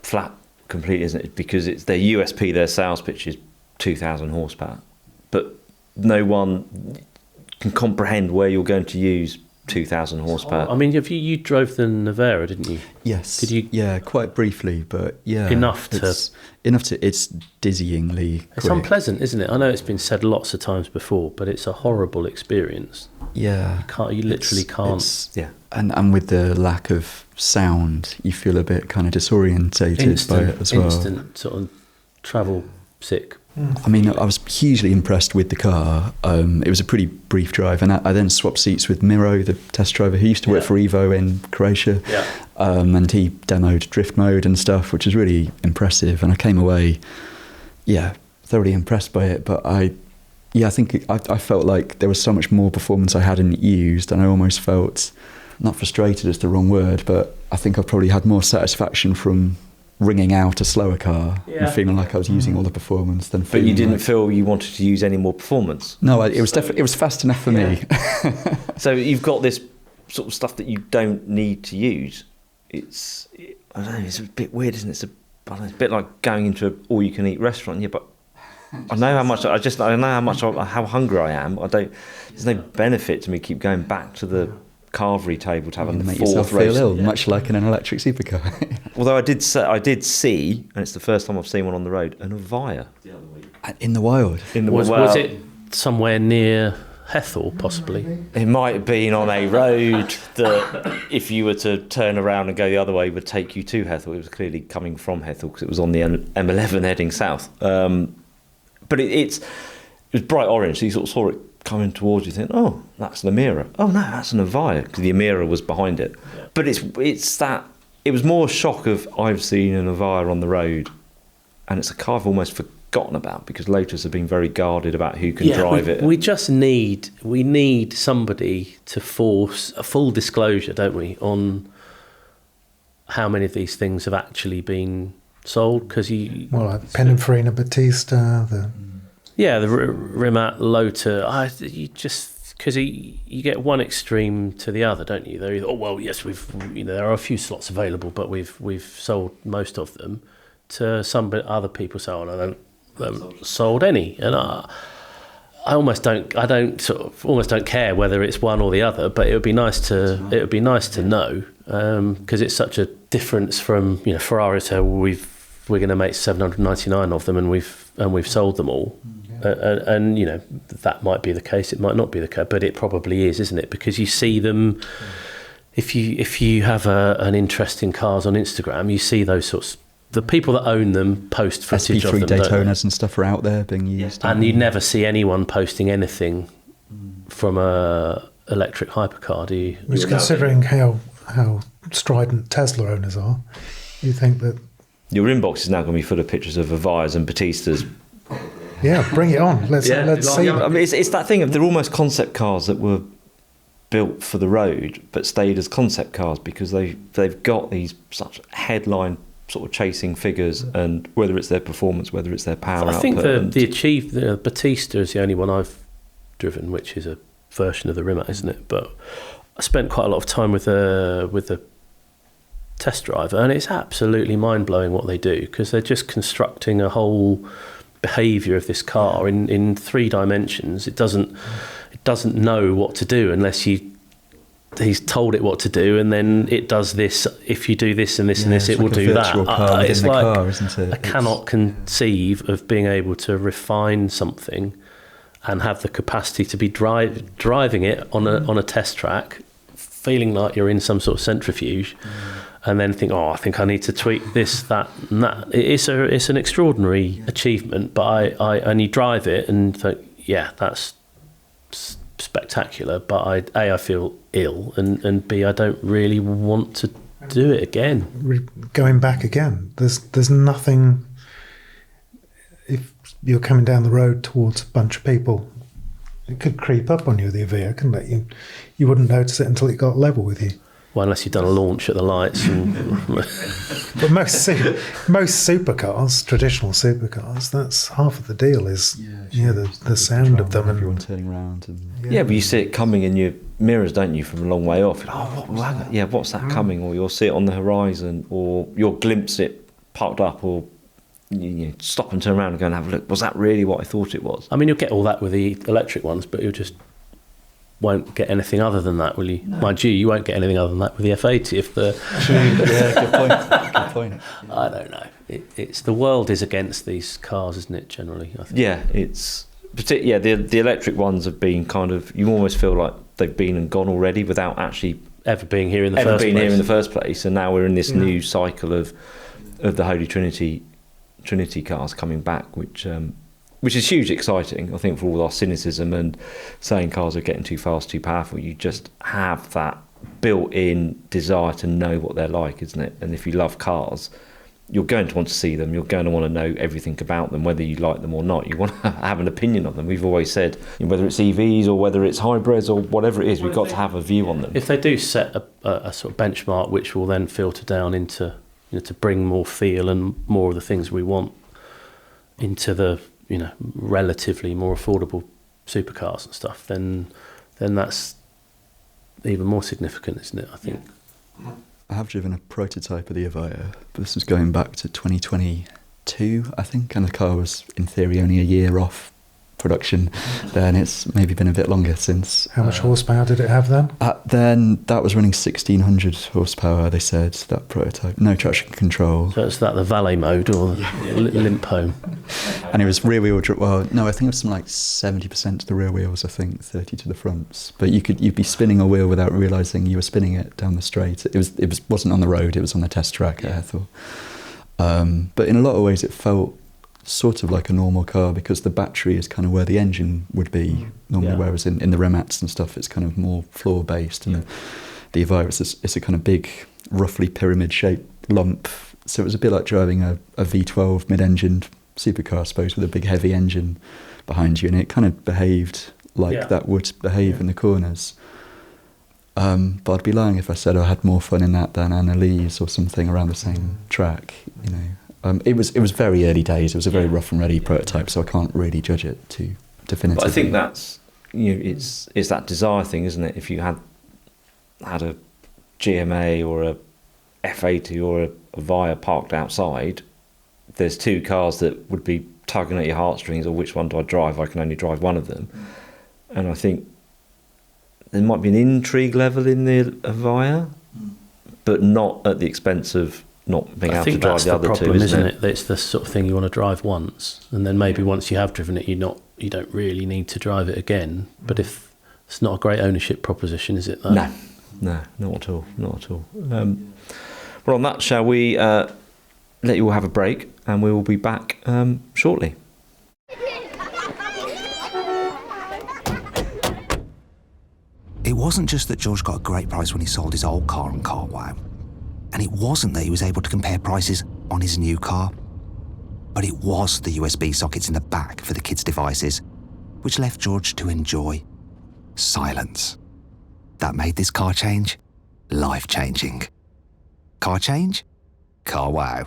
flat completely, isn't it? Because it's their USP, their sales pitch is 2,000 horsepower, but no one can comprehend where you're going to use 2,000 horsepower. I mean, you drove the Navara, didn't you? Yes. Did you? Yeah, quite briefly, but yeah, enough to. It's dizzyingly. It's unpleasant, isn't it? I know it's been said lots of times before, but it's a horrible experience. Yeah, You literally can't. Yeah, and with the lack of sound, you feel a bit kind of disorientated by it as well. Instant sort of travel sick. I mean, I was hugely impressed with the car. It was a pretty brief drive, and I then swapped seats with Miro, the test driver who used to work for Evo in Croatia, and he demoed drift mode and stuff, which was really impressive. And I came away, thoroughly impressed by it. But I think I felt like there was so much more performance I hadn't used, and I almost felt, not frustrated is the wrong word, but I think I probably had more satisfaction from ringing out a slower car and feeling like I was using all the performance than. But you didn't feel you wanted to use any more performance. No, it was fast enough for me. So you've got this sort of stuff that you don't need to use. I don't know. It's a bit weird, isn't it? It's a bit like going into an all-you-can-eat restaurant. Yeah, but I know how much. How hungry I am. There's no benefit to me keep going back to the carvery table to have a make fourth yourself roast. feel ill, much like in an electric supercar. Although I did see, and it's the first time I've seen one on the road, an Avaya In the wild. Was it somewhere near Hethel, possibly? It might have been on a road that, if you were to turn around and go the other way, would take you to Hethel. It was clearly coming from Hethel because it was on the M11 heading south. But it was bright orange, so you sort of saw it coming towards you, think, oh, that's an Amira. Oh no, that's an Avaya, because the Amira was behind it. Yeah. But it's that. It was more a shock of, I've seen an Avaya on the road, and it's a car I've almost forgotten about because Lotus have been very guarded about who can drive it. We just need somebody to force a full disclosure, don't we, on how many of these things have actually been sold? Because like Pininfarina Battista, the Rimac, Lotus. Because you get one extreme to the other, don't you? They're either, yes, there are a few slots available, but we've sold most of them. To some other people say, I haven't sold any, and I almost don't care whether it's one or the other. But it would be nice to know, because it's such a difference from Ferrari say we're going to make 799 of them, and we've sold them all. And that might be the case, it might not be the case, but it probably is, isn't it? Because you see them, if you have an interest in cars on Instagram, you see those sorts. The people that own them post footage SP3 of them. Daytonas and stuff are out there being used, and you never see anyone posting anything from a electric hypercar, do you? Which, considering how strident Tesla owners are, you think that your inbox is now going to be full of pictures of Avayas and Battistas. Yeah, bring it on. Let's see. I mean, it's that thing of they're almost concept cars that were built for the road but stayed as concept cars because they've got these such headline sort of chasing figures, and whether it's their performance, whether it's their power output. I think the Battista is the only one I've driven, which is a version of the Rimac, isn't it? But I spent quite a lot of time with the test driver, and it's absolutely mind-blowing what they do, because they're just constructing a whole behaviour of this car in 3 dimensions. It doesn't know what to do unless he's told it what to do, and then it does this. If you do this and this and this, it will do that. It's like car, isn't it? I cannot conceive of being able to refine something and have the capacity to be driving it on a test track, feeling like you're in some sort of centrifuge, and then think, I think I need to tweak this, that, and that. It's an extraordinary achievement, but and you drive it and think, yeah, that's spectacular, but I feel ill, and B, I don't really want to do it again. Going back again, there's nothing. If you're coming down the road towards a bunch of people, it could creep up on you, the Avia, couldn't it? You wouldn't notice it until it got level with you. Well, unless you've done a launch at the lights. But most supercars, traditional supercars, that's half of the deal is the sound of them. Everyone turning around. Yeah, but you see it coming in your mirrors, don't you, from a long way off? What's that coming? Or you'll see it on the horizon, or you'll glimpse it parked up, or you stop and turn around and go and have a look. Was that really what I thought it was? I mean, you'll get all that with the electric ones, but you'll just won't get anything other than that, will you? No. Mind you won't get anything other than that with the F80 if the... Good point. I don't know. It's the world is against these cars, isn't it, generally? I think. Yeah, the electric ones have been kind of... You almost feel like they've been and gone already without actually... Ever being here in the first place. And now we're in this new cycle of the Holy Trinity cars coming back, which is hugely exciting, I think, for all our cynicism and saying cars are getting too fast, too powerful. You just have that built-in desire to know what they're like, isn't it? And if you love cars, you're going to want to see them. You're going to want to know everything about them, whether you like them or not. You want to have an opinion on them. We've always said, whether it's EVs or whether it's hybrids or whatever it is, we've got to have a view on them. If they do set a sort of benchmark, which will then filter down into, to bring more feel and more of the things we want into the relatively more affordable supercars and stuff, then that's even more significant, isn't it? I think. I have driven a prototype of the Avaya, but this was going back to 2022, I think, and the car was in theory only a year off production then. It's maybe been a bit longer since. How much horsepower did it have then? Then that was running 1600 horsepower, they said, that prototype. No traction control. So is that the valet mode or limp home? And it was rear wheel I think it was something like 70% to the rear wheels, I think 30 to the fronts. But you'd be spinning a wheel without realising you were spinning it down the straight. It wasn't on the road, it was on the test track, I thought. But in a lot of ways it felt sort of like a normal car, because the battery is kind of where the engine would be normally, whereas in the Remats and stuff it's kind of more floor based, and the Avaya it's a kind of big, roughly pyramid shaped lump, so it was a bit like driving a V12 mid-engined supercar, I suppose, with a big heavy engine behind you, and it kind of behaved like that would behave in the corners. But I'd be lying if I said I had more fun in that than Annalise or something around the same track, It was very early days. It was a very rough and ready prototype, so I can't really judge it too definitively. But I think that's it's that desire thing, isn't it? If you had a GMA or a F80 or a Avaya parked outside, there's two cars that would be tugging at your heartstrings, or which one do I drive? I can only drive one of them. And I think there might be an intrigue level in the Avaya, but not at the expense of not being able to drive the other two, isn't it? It's the sort of thing you want to drive once, and then maybe once you have driven it, you don't really need to drive it again. But if it's not a great ownership proposition, is it? Though? No, not at all. Well, on that, shall we let you all have a break, and we will be back shortly. It wasn't just that George got a great price when he sold his old car on CarWow. And it wasn't that he was able to compare prices on his new car. But it was the USB sockets in the back for the kids' devices, which left George to enjoy silence. That made this car change life-changing. Car change? CarWow.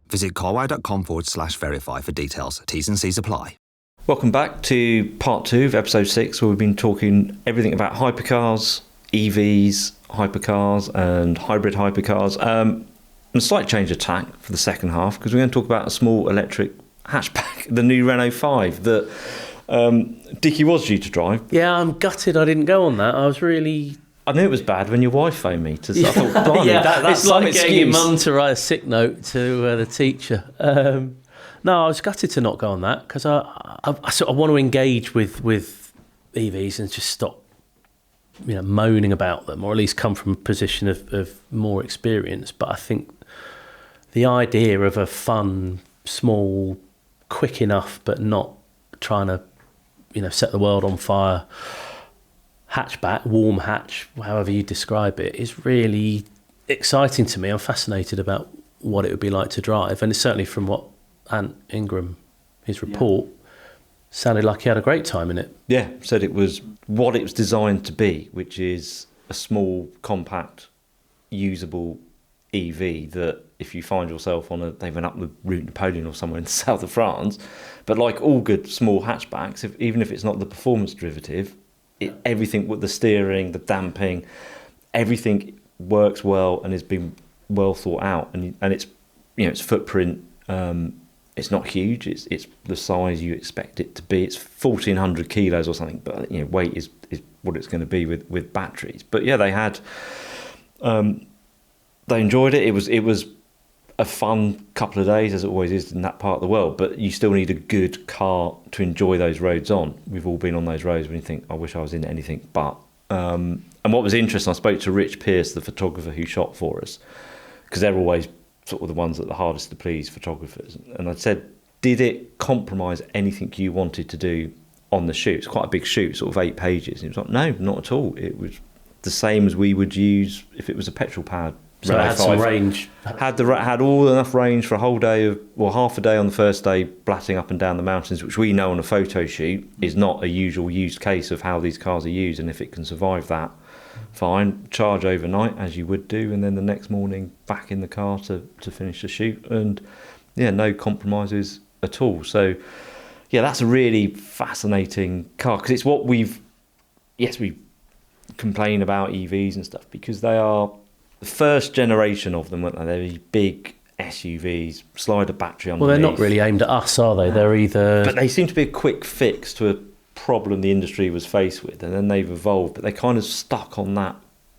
Visit carwow.com/verify for details. T's and C's apply. Welcome back to part 2 of episode 6, where we've been talking everything about hypercars, EVs, hypercars and hybrid hypercars. And a slight change of tack for the second half, because we're going to talk about a small electric hatchback, the new Renault 5 that Dickie was due to drive. Yeah, I'm gutted I didn't go on that. I knew it was bad when your wife phoned me. I thought, blimey, yeah, that's it's like some getting your excuse. mum to write a sick note to the teacher. No, I was gutted to not go on that, because I sort of want to engage with EVs and just stop, moaning about them, or at least come from a position of more experience. But I think the idea of a fun, small, quick enough, but not trying to, set the world on fire hatchback, warm hatch, however you describe it, is really exciting to me. I'm fascinated about what it would be like to drive, and it's certainly from what Ant Ingram, his report, sounded like he had a great time in it. Yeah, said it was what it was designed to be, which is a small, compact, usable EV that if you find yourself they went up the Route Napoleon or somewhere in the south of France, but like all good small hatchbacks, even if it's not the performance derivative, everything with the steering, the damping, everything works well and has been well thought out, and it's its footprint. It's not huge. It's the size you expect it to be. It's 1,400 kilos or something, but weight is what it's going to be with batteries. But yeah, they had they enjoyed it. It was a fun couple of days, as it always is in that part of the world. But you still need a good car to enjoy those roads on. We've all been on those roads when you think, I wish I was in anything but. And what was interesting, I spoke to Rich Pierce, the photographer who shot for us, because they're always sort of the ones that are the hardest to please photographers. And I said, did it compromise anything you wanted to do on the shoot? It's quite a big shoot, sort of 8 pages. And he was like, no, not at all. It was the same as we would use if it was a petrol-powered So it had some range. Had all enough range for a whole day half a day on the first day, blatting up and down the mountains, which we know on a photo shoot is not a usual used case of how these cars are used. And if it can survive that, fine. Charge overnight, as you would do, and then the next morning back in the car to finish the shoot. And yeah, no compromises at all. So yeah, that's a really fascinating car, because it's what we complain about EVs and stuff, because they are the first generation of them, weren't they? They're these big SUVs, slide a battery underneath. Well, they're not really aimed at us, are they? They're either... But they seem to be a quick fix to a problem the industry was faced with, and then they've evolved, but they kind of stuck on that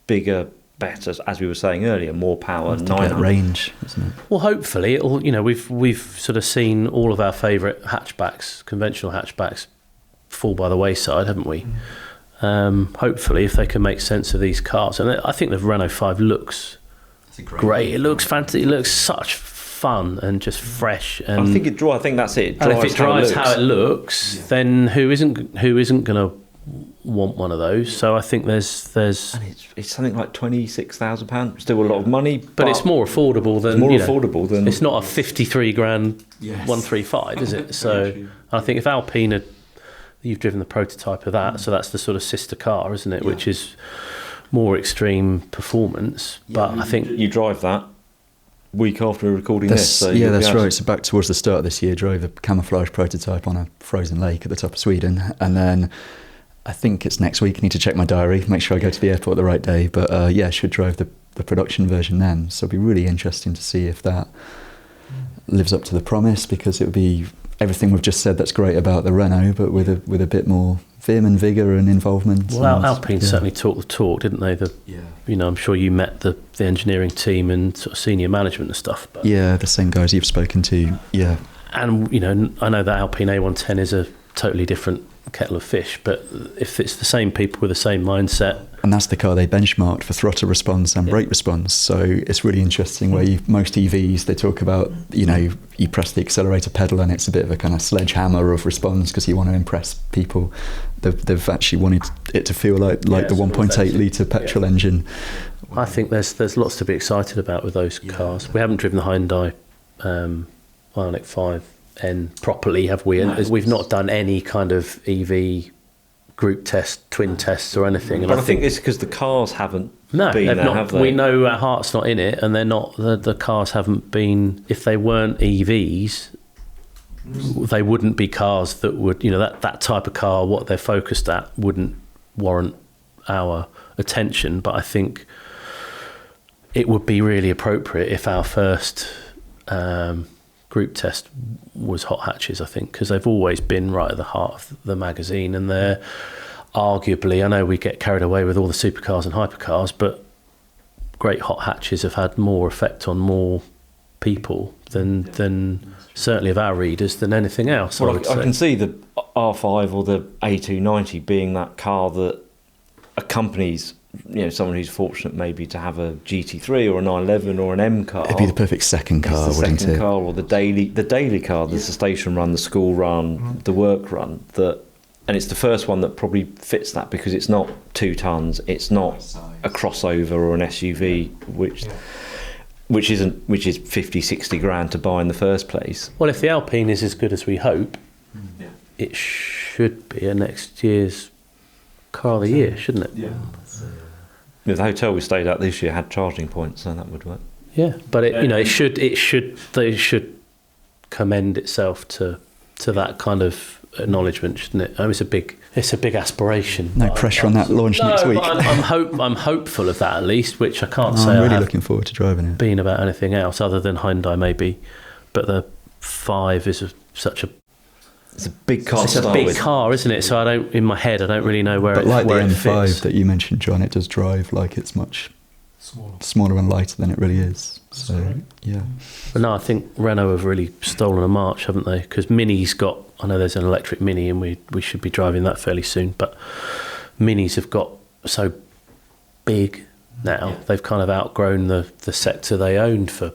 bigger, better, as we were saying earlier, more power, 900 range, isn't it? Well, hopefully it'll, we've sort of seen all of our favourite hatchbacks, conventional hatchbacks, fall by the wayside, haven't we? Hopefully, if they can make sense of these cars, and I think the Renault 5 looks great. It looks fantastic. It looks such fun and just fresh. And I think that's it. And if it drives how it looks, then who isn't going to want one of those? So I think there's and it's something like £26,000. Still a lot of money, but it's more affordable than than it's not a 53 grand 135, is it? So I think if Alpine you've driven the prototype of that, so that's the sort of sister car, isn't it? Which is more extreme performance. But I think you drive that week after recording this. So that's right. So back towards the start of this year, drove a camouflage prototype on a frozen lake at the top of Sweden, and then I think it's next week. I need to check my diary, make sure I go to the airport the right day. But I should drive the production version then. So it'll be really interesting to see if that lives up to the promise, because it would be everything we've just said that's great about the Renault, but with a bit more vim and vigour and involvement. Well, Alpine certainly talked the talk, didn't they? I'm sure you met the engineering team and sort of senior management and stuff. But the same guys you've spoken to. Yeah, and I know that Alpine A110 is a totally different kettle of fish, but if it's the same people with the same mindset. And that's the car they benchmarked for throttle response and brake response. So it's really interesting where most EVs, they talk about, you press the accelerator pedal and it's a bit of a kind of sledgehammer of response because you want to impress people. They've actually wanted it to feel like the 1.8 litre petrol engine. I think there's lots to be excited about with those cars. We haven't driven the Hyundai Ioniq 5N properly, have we? And we've not done any kind of EV group test, twin tests or anything. And but I think it's because the cars haven't been there, have they? We know our heart's not in it, and they're not. The cars haven't been. If they weren't EVs, they wouldn't be cars that would. That type of car, what they're focused at, wouldn't warrant our attention, but I think it would be really appropriate if our first group test was hot hatches, I think, because they've always been right at the heart of the magazine, and they're arguably, I know we get carried away with all the supercars and hypercars, but great hot hatches have had more effect on more people than certainly of our readers than anything else. Well, I can see the R5 or the A290 being that car that accompanies, someone who's fortunate maybe to have a GT3 or a 911 or an M car. It'd be the perfect second car, wouldn't it? The second car, or the daily car, the station run, the school run, the work run. And it's the first one that probably fits that, because it's not 2 tons, it's not a crossover or an SUV, which is 50, 60 grand to buy in the first place. Well, if the Alpine is as good as we hope, it should be a next year's car of the year, shouldn't it? Yeah. The hotel we stayed at this year had charging points, so that would work. Yeah, but they should commend itself to that kind of acknowledgement, shouldn't it? It's a big aspiration. No pressure on that launch next week. I'm hopeful of that, at least, which I can't say. I'm really looking forward to driving it. Being about anything else other than Hyundai, maybe, but the 5 is such a. It's a big car. It's a big car, isn't it? So in my head, I don't really know where. But like the M5 fits. that you mentioned, John, it does drive like it's much smaller and lighter than it really is. So yeah. But no, I think Renault have really stolen a march, haven't they? Because Mini's got. I know there's an electric Mini, and we should be driving that fairly soon. But Minis have got so big now; they've kind of outgrown the sector they owned for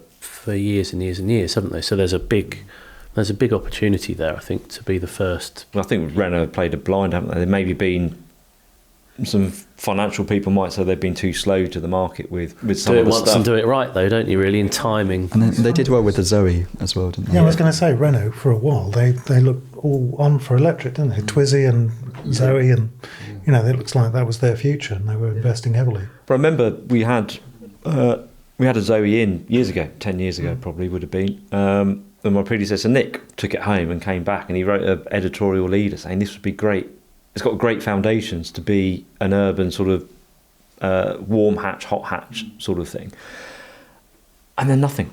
years and years and years, haven't they? So there's a big opportunity there, I think, to be the first. Well, I think Renault played a blind, haven't they? They've maybe been. Some financial people might say they've been too slow to the market with some of the stuff. And do it right, though, don't you, really, in timing. And they did well with the Zoe as well, didn't they? Yeah, I was going to say, Renault, for a while, they looked all on for electric, didn't they? Twizy and Zoe, and, it looks like that was their future, and they were investing heavily. But I remember we had a Zoe in years ago, 10 years ago probably would have been, and my predecessor, Nick, took it home and came back, and he wrote an editorial leader saying this would be great. It's got great foundations to be an urban sort of warm hatch, hot hatch sort of thing. And then nothing.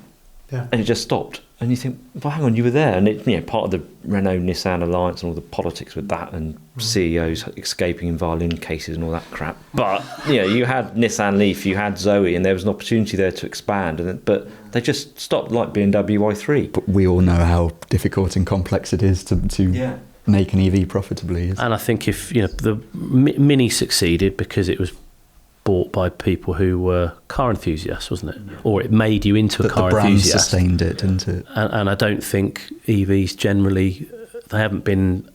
Yeah. And it just stopped. And you think, well, hang on, you were there. And it, part of the Renault-Nissan alliance and all the politics with that, and CEOs escaping in violin cases and all that crap. But, you had Nissan Leaf, you had Zoe, and there was an opportunity there to expand. But they just stopped, like BMW i3. But we all know how difficult and complex it is to make an EV profitably. And I think if the Mini succeeded because it was bought by people who were car enthusiasts, wasn't it? Or it made you into a car enthusiast. The brand sustained it, didn't it? And I don't think EVs generally, they haven't been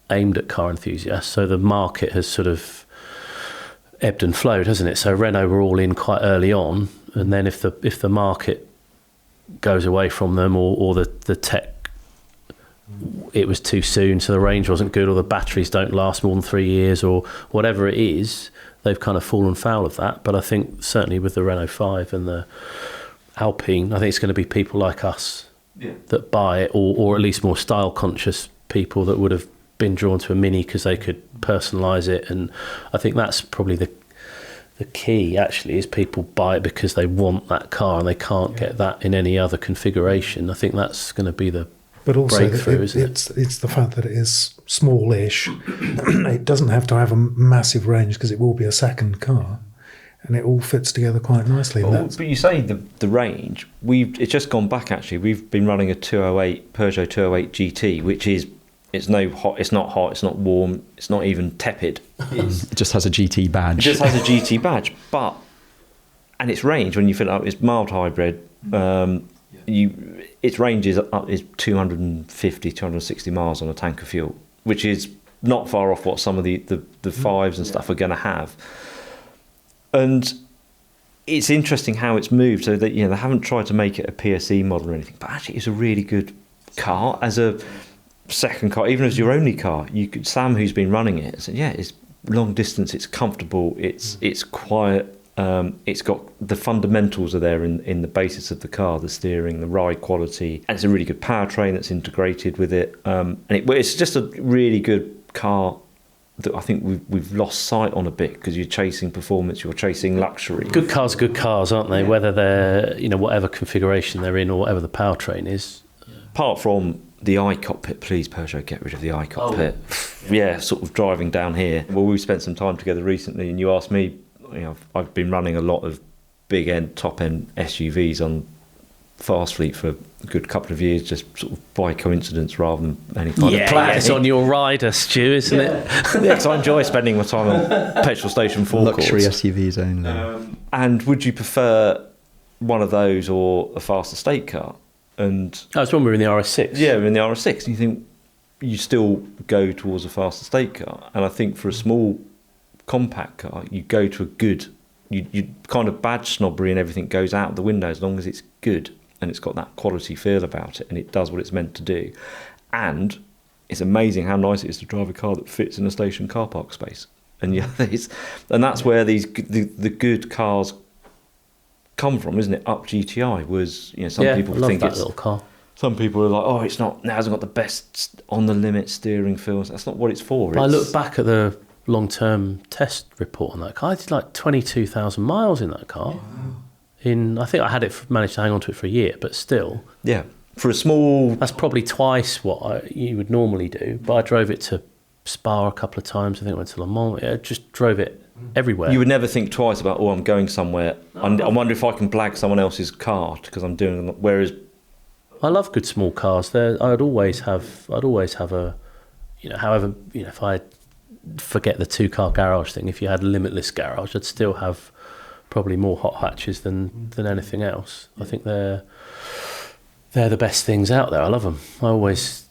aimed at car enthusiasts, so the market has sort of ebbed and flowed, hasn't it? So Renault were all in quite early on, and then if the market goes away from them, or the tech, it was too soon, so the range wasn't good, or the batteries don't last more than 3 years, or whatever it is, they've kind of fallen foul of that. But I think certainly with the Renault 5 and the Alpine, I think it's going to be people like us that buy it, or at least more style conscious people that would have been drawn to a Mini because they could personalise it. And I think that's probably the key, actually, is people buy it because they want that car and they can't get that in any other configuration. I think that's going to be the but also it's the fact that it is smallish. It doesn't have to have a massive range because it will be a second car, and it all fits together quite nicely. But you say the range. It's just gone back, actually. We've been running a Peugeot 208 GT, which is it's not hot, it's not warm, it's not even tepid. It just has a GT badge. It just has a GT badge, and its range, when you fill it up, it's mild hybrid. Its range is 250, 260 miles on a tank of fuel, which is not far off what some of the fives and stuff are going to have. And it's interesting how it's moved. So that they haven't tried to make it a PSE model or anything, but actually it's a really good car as a second car, even as your only car. Sam, who's been running it, said, it's long distance, it's comfortable, it's quiet. It's got the fundamentals are there in the basis of the car, the steering, the ride quality, and it's a really good powertrain that's integrated with it. And it's just a really good car that I think we've lost sight on a bit, because you're chasing performance, you're chasing luxury. Good cars, aren't they? Whether they're, whatever configuration they're in or whatever the powertrain is. Apart from the iCockpit, please Peugeot, get rid of the iCockpit. Yeah, sort of driving down here. Well, we spent some time together recently, and you asked me, I've been running a lot of big end, top end SUVs on Fast Fleet for a good couple of years, just sort of by coincidence rather than any kind of plan. Yeah, it's on your rider, Stu, isn't it? Yeah, because I enjoy spending my time on petrol station forecourts. Luxury SUVs only. And would you prefer one of those or a fast estate car? And I was when we were in the RS6. yeah, we're in the RS6, and you think you still go towards a fast estate car. And I think for a small compact car, you go to a good, you kind of badge snobbery and everything goes out the window as long as it's good and it's got that quality feel about it and it does what it's meant to do. And it's amazing how nice it is to drive a car that fits in a station car park space. And yeah, and that's where the good cars come from, isn't it? Up GTI was, some people I love think that it's little car. Some people are like, oh, it hasn't got the best on the limit steering feel. That's not what it's for. I look back at the long-term test report on that car. I did like 22,000 miles in that car. I think I managed to hang on to it for a year, but still. Yeah, for a small. That's probably twice what you would normally do. But I drove it to Spa a couple of times. I think I went to Le Mans. I just drove it everywhere. You would never think twice about, I'm going somewhere. I wonder if I can blag someone else's car because I'm doing. Whereas, I love good small cars. I'd always have a, however, if I forget the 2-car garage thing, if you had a limitless garage, I'd still have probably more hot hatches than anything else. I think they're the best things out there. I love them. I always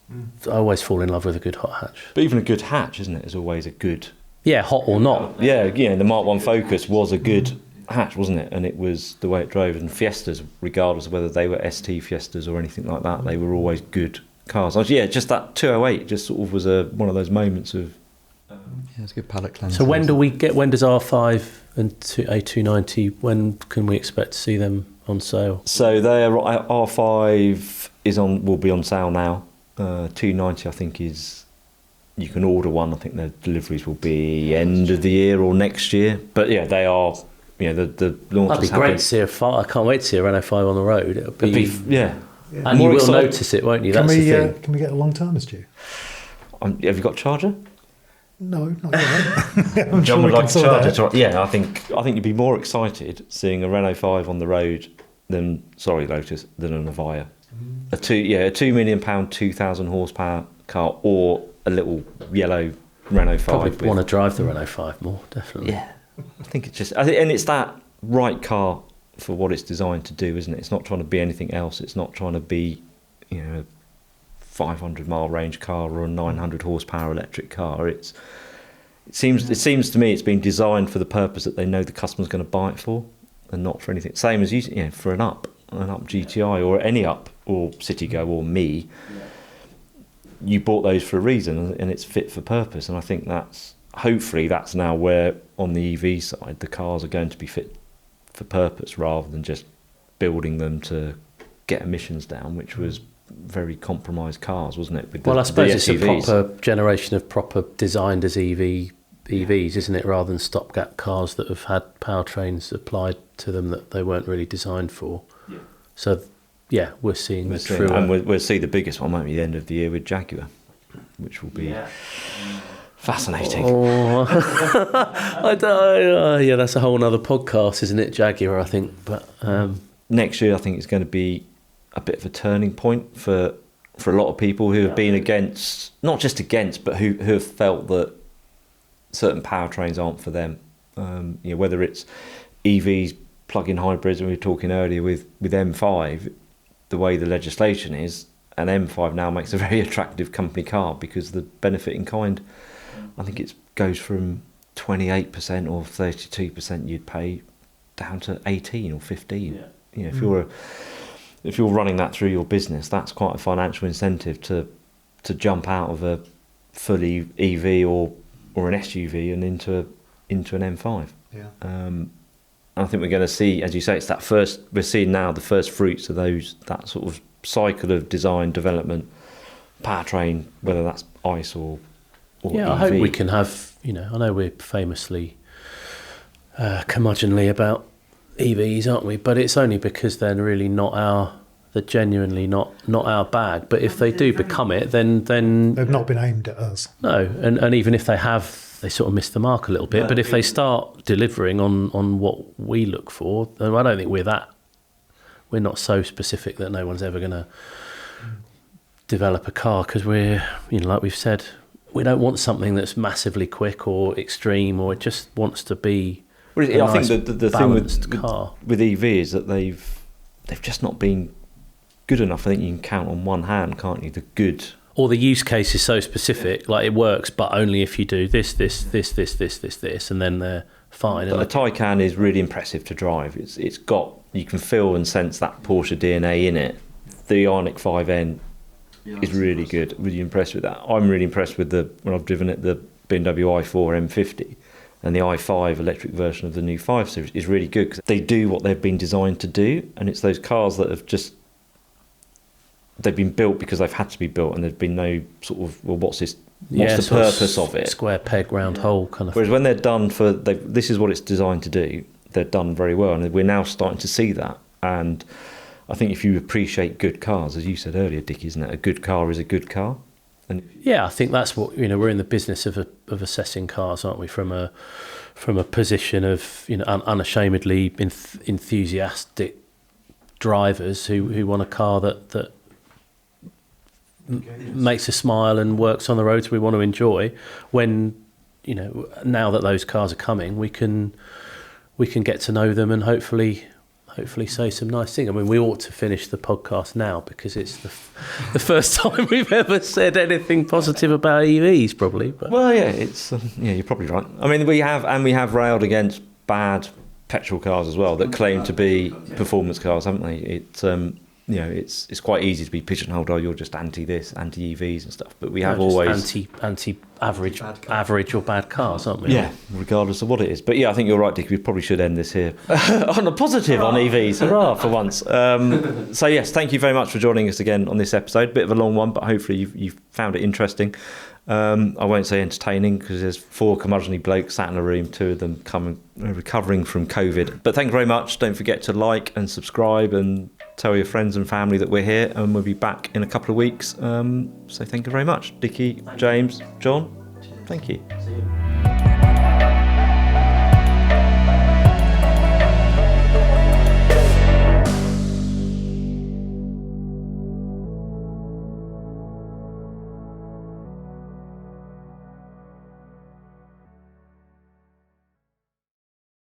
fall in love with a good hot hatch. But even a good hatch, isn't it, is always a good. Yeah, hot or not. Yeah, the Mark 1 Focus was a good hatch, wasn't it? And it was the way it drove. And Fiestas, regardless of whether they were ST Fiestas or anything like that, they were always good cars. Just that 208 just sort of was one of those moments of. Yeah, it's a good palate cleanser. So when does R5 and A290, when can we expect to see them on sale? So R5 will be on sale now. 290 I think you can order one. I think the deliveries will be end of the year or next year. But yeah, they are. The launches. That'd be great to see I can't wait to see a Renault 5 on the road. It'll be yeah. And you will notice it, won't you? That's the thing. Can we get a long timer, Stu? Have you got a charger? No, not yet. I'm John sure would we like can a sort charger. that. Yeah, I think you'd be more excited seeing a Renault 5 on the road than Lotus than an Avaya. A £2 million, 2,000 horsepower car, or a little yellow Renault 5. Probably want to drive the Renault 5 more, definitely. Yeah, I think it's that right car for what it's designed to do, isn't it? It's not trying to be anything else. It's not trying to be, a 500-mile range car or a 900 horsepower electric car. It seems to me it's been designed for the purpose that they know the customer's going to buy it for, and not for anything. Same as for an up GTI or any up or Citigo or Me. You bought those for a reason, and it's fit for purpose. And I think hopefully that's now where on the EV side the cars are going to be fit for purpose rather than just building them to get emissions down, which was very compromised cars, wasn't it? I suppose it's a proper generation of proper designed as EVs, isn't it? Rather than stopgap cars that have had powertrains applied to them that they weren't really designed for. Yeah. So, yeah, we're seeing the true. And we'll see the biggest one, won't we, at the end of the year with Jaguar, which will be fascinating. Oh, I don't. Yeah, that's a whole other podcast, isn't it? Jaguar, I think. But next year, I think it's going to be a bit of a turning point for a lot of people who have been against, not just against, but who have felt that certain powertrains aren't for them. Whether it's EVs, plug-in hybrids, and we were talking earlier with M5, the way the legislation is, an M5 now makes a very attractive company car because the benefit in kind, I think it goes from 28% or 32% you'd pay down to 18 or 15. Yeah. If you're running that through your business, that's quite a financial incentive to jump out of a fully EV or an SUV and into an M5. Yeah. And I think we're going to see, as you say, we're seeing now the first fruits of that sort of cycle of design, development, powertrain, whether that's ICE or or Yeah, I EV. hope we can have, I know we're famously curmudgeonly about EVs, aren't we? But it's only because they're really they're genuinely not our bag. But if they do become it, then They've not been aimed at us. no. And even if they have, they sort of miss the mark a little bit. But if they start delivering on what we look for, then I don't think we're not so specific that no one's ever going to develop a car, because we're, like we've said, we don't want something that's massively quick or extreme, or it just wants to be I nice, think the thing balanced car. with EV is that they've just not been good enough. I think you can count on one hand, can't you? The good. Or the use case is so specific, like it works, but only if you do this, and then they're fine. But the Taycan is really impressive to drive. It's got, you can feel and sense that Porsche DNA in it. The Ioniq 5N is really good. Really impressed with that. I'm really impressed with when I've driven it, the BMW i4 M50, and the i5 electric version of the new 5 Series is really good because they do what they've been designed to do, and it's those cars that have they've been built because they've had to be built, and there's been no sort of, well, what's the purpose of it? Square peg, round hole kind of Whereas thing. when they're done this is what it's designed to do, they're done very well, and we're now starting to see that. And I think if you appreciate good cars, as you said earlier, Dick, isn't it? A good car is a good car. And Yeah, I think that's what, we're in the business of assessing cars, aren't we? From a position of unashamedly enthusiastic drivers who want a car that makes us smile and works on the roads we want to enjoy. When now that those cars are coming, we can get to know them and hopefully say some nice things. I mean, we ought to finish the podcast now because it's the first time we've ever said anything positive about EVs, probably. But. well, yeah, it's you're probably right. I mean, we have railed against bad petrol cars as well that claim to be performance cars, haven't they? It's quite easy to be pigeonholed. Oh, you're just anti this, anti EVs and stuff. But we have always anti average or bad cars, aren't we? Yeah, regardless of what it is. But yeah, I think you're right, Dick. We probably should end this here on a positive on EVs. Hurrah for once. So yes, thank you very much for joining us again on this episode. Bit of a long one, but hopefully you've found it interesting. I won't say entertaining because there's 4 curmudgeonly blokes sat in a room, 2 of them recovering from COVID. But thank you very much. Don't forget to like and subscribe and tell your friends and family that we're here, and we'll be back in a couple of weeks. So thank you very much. Dickie, James, John, thank you. See you.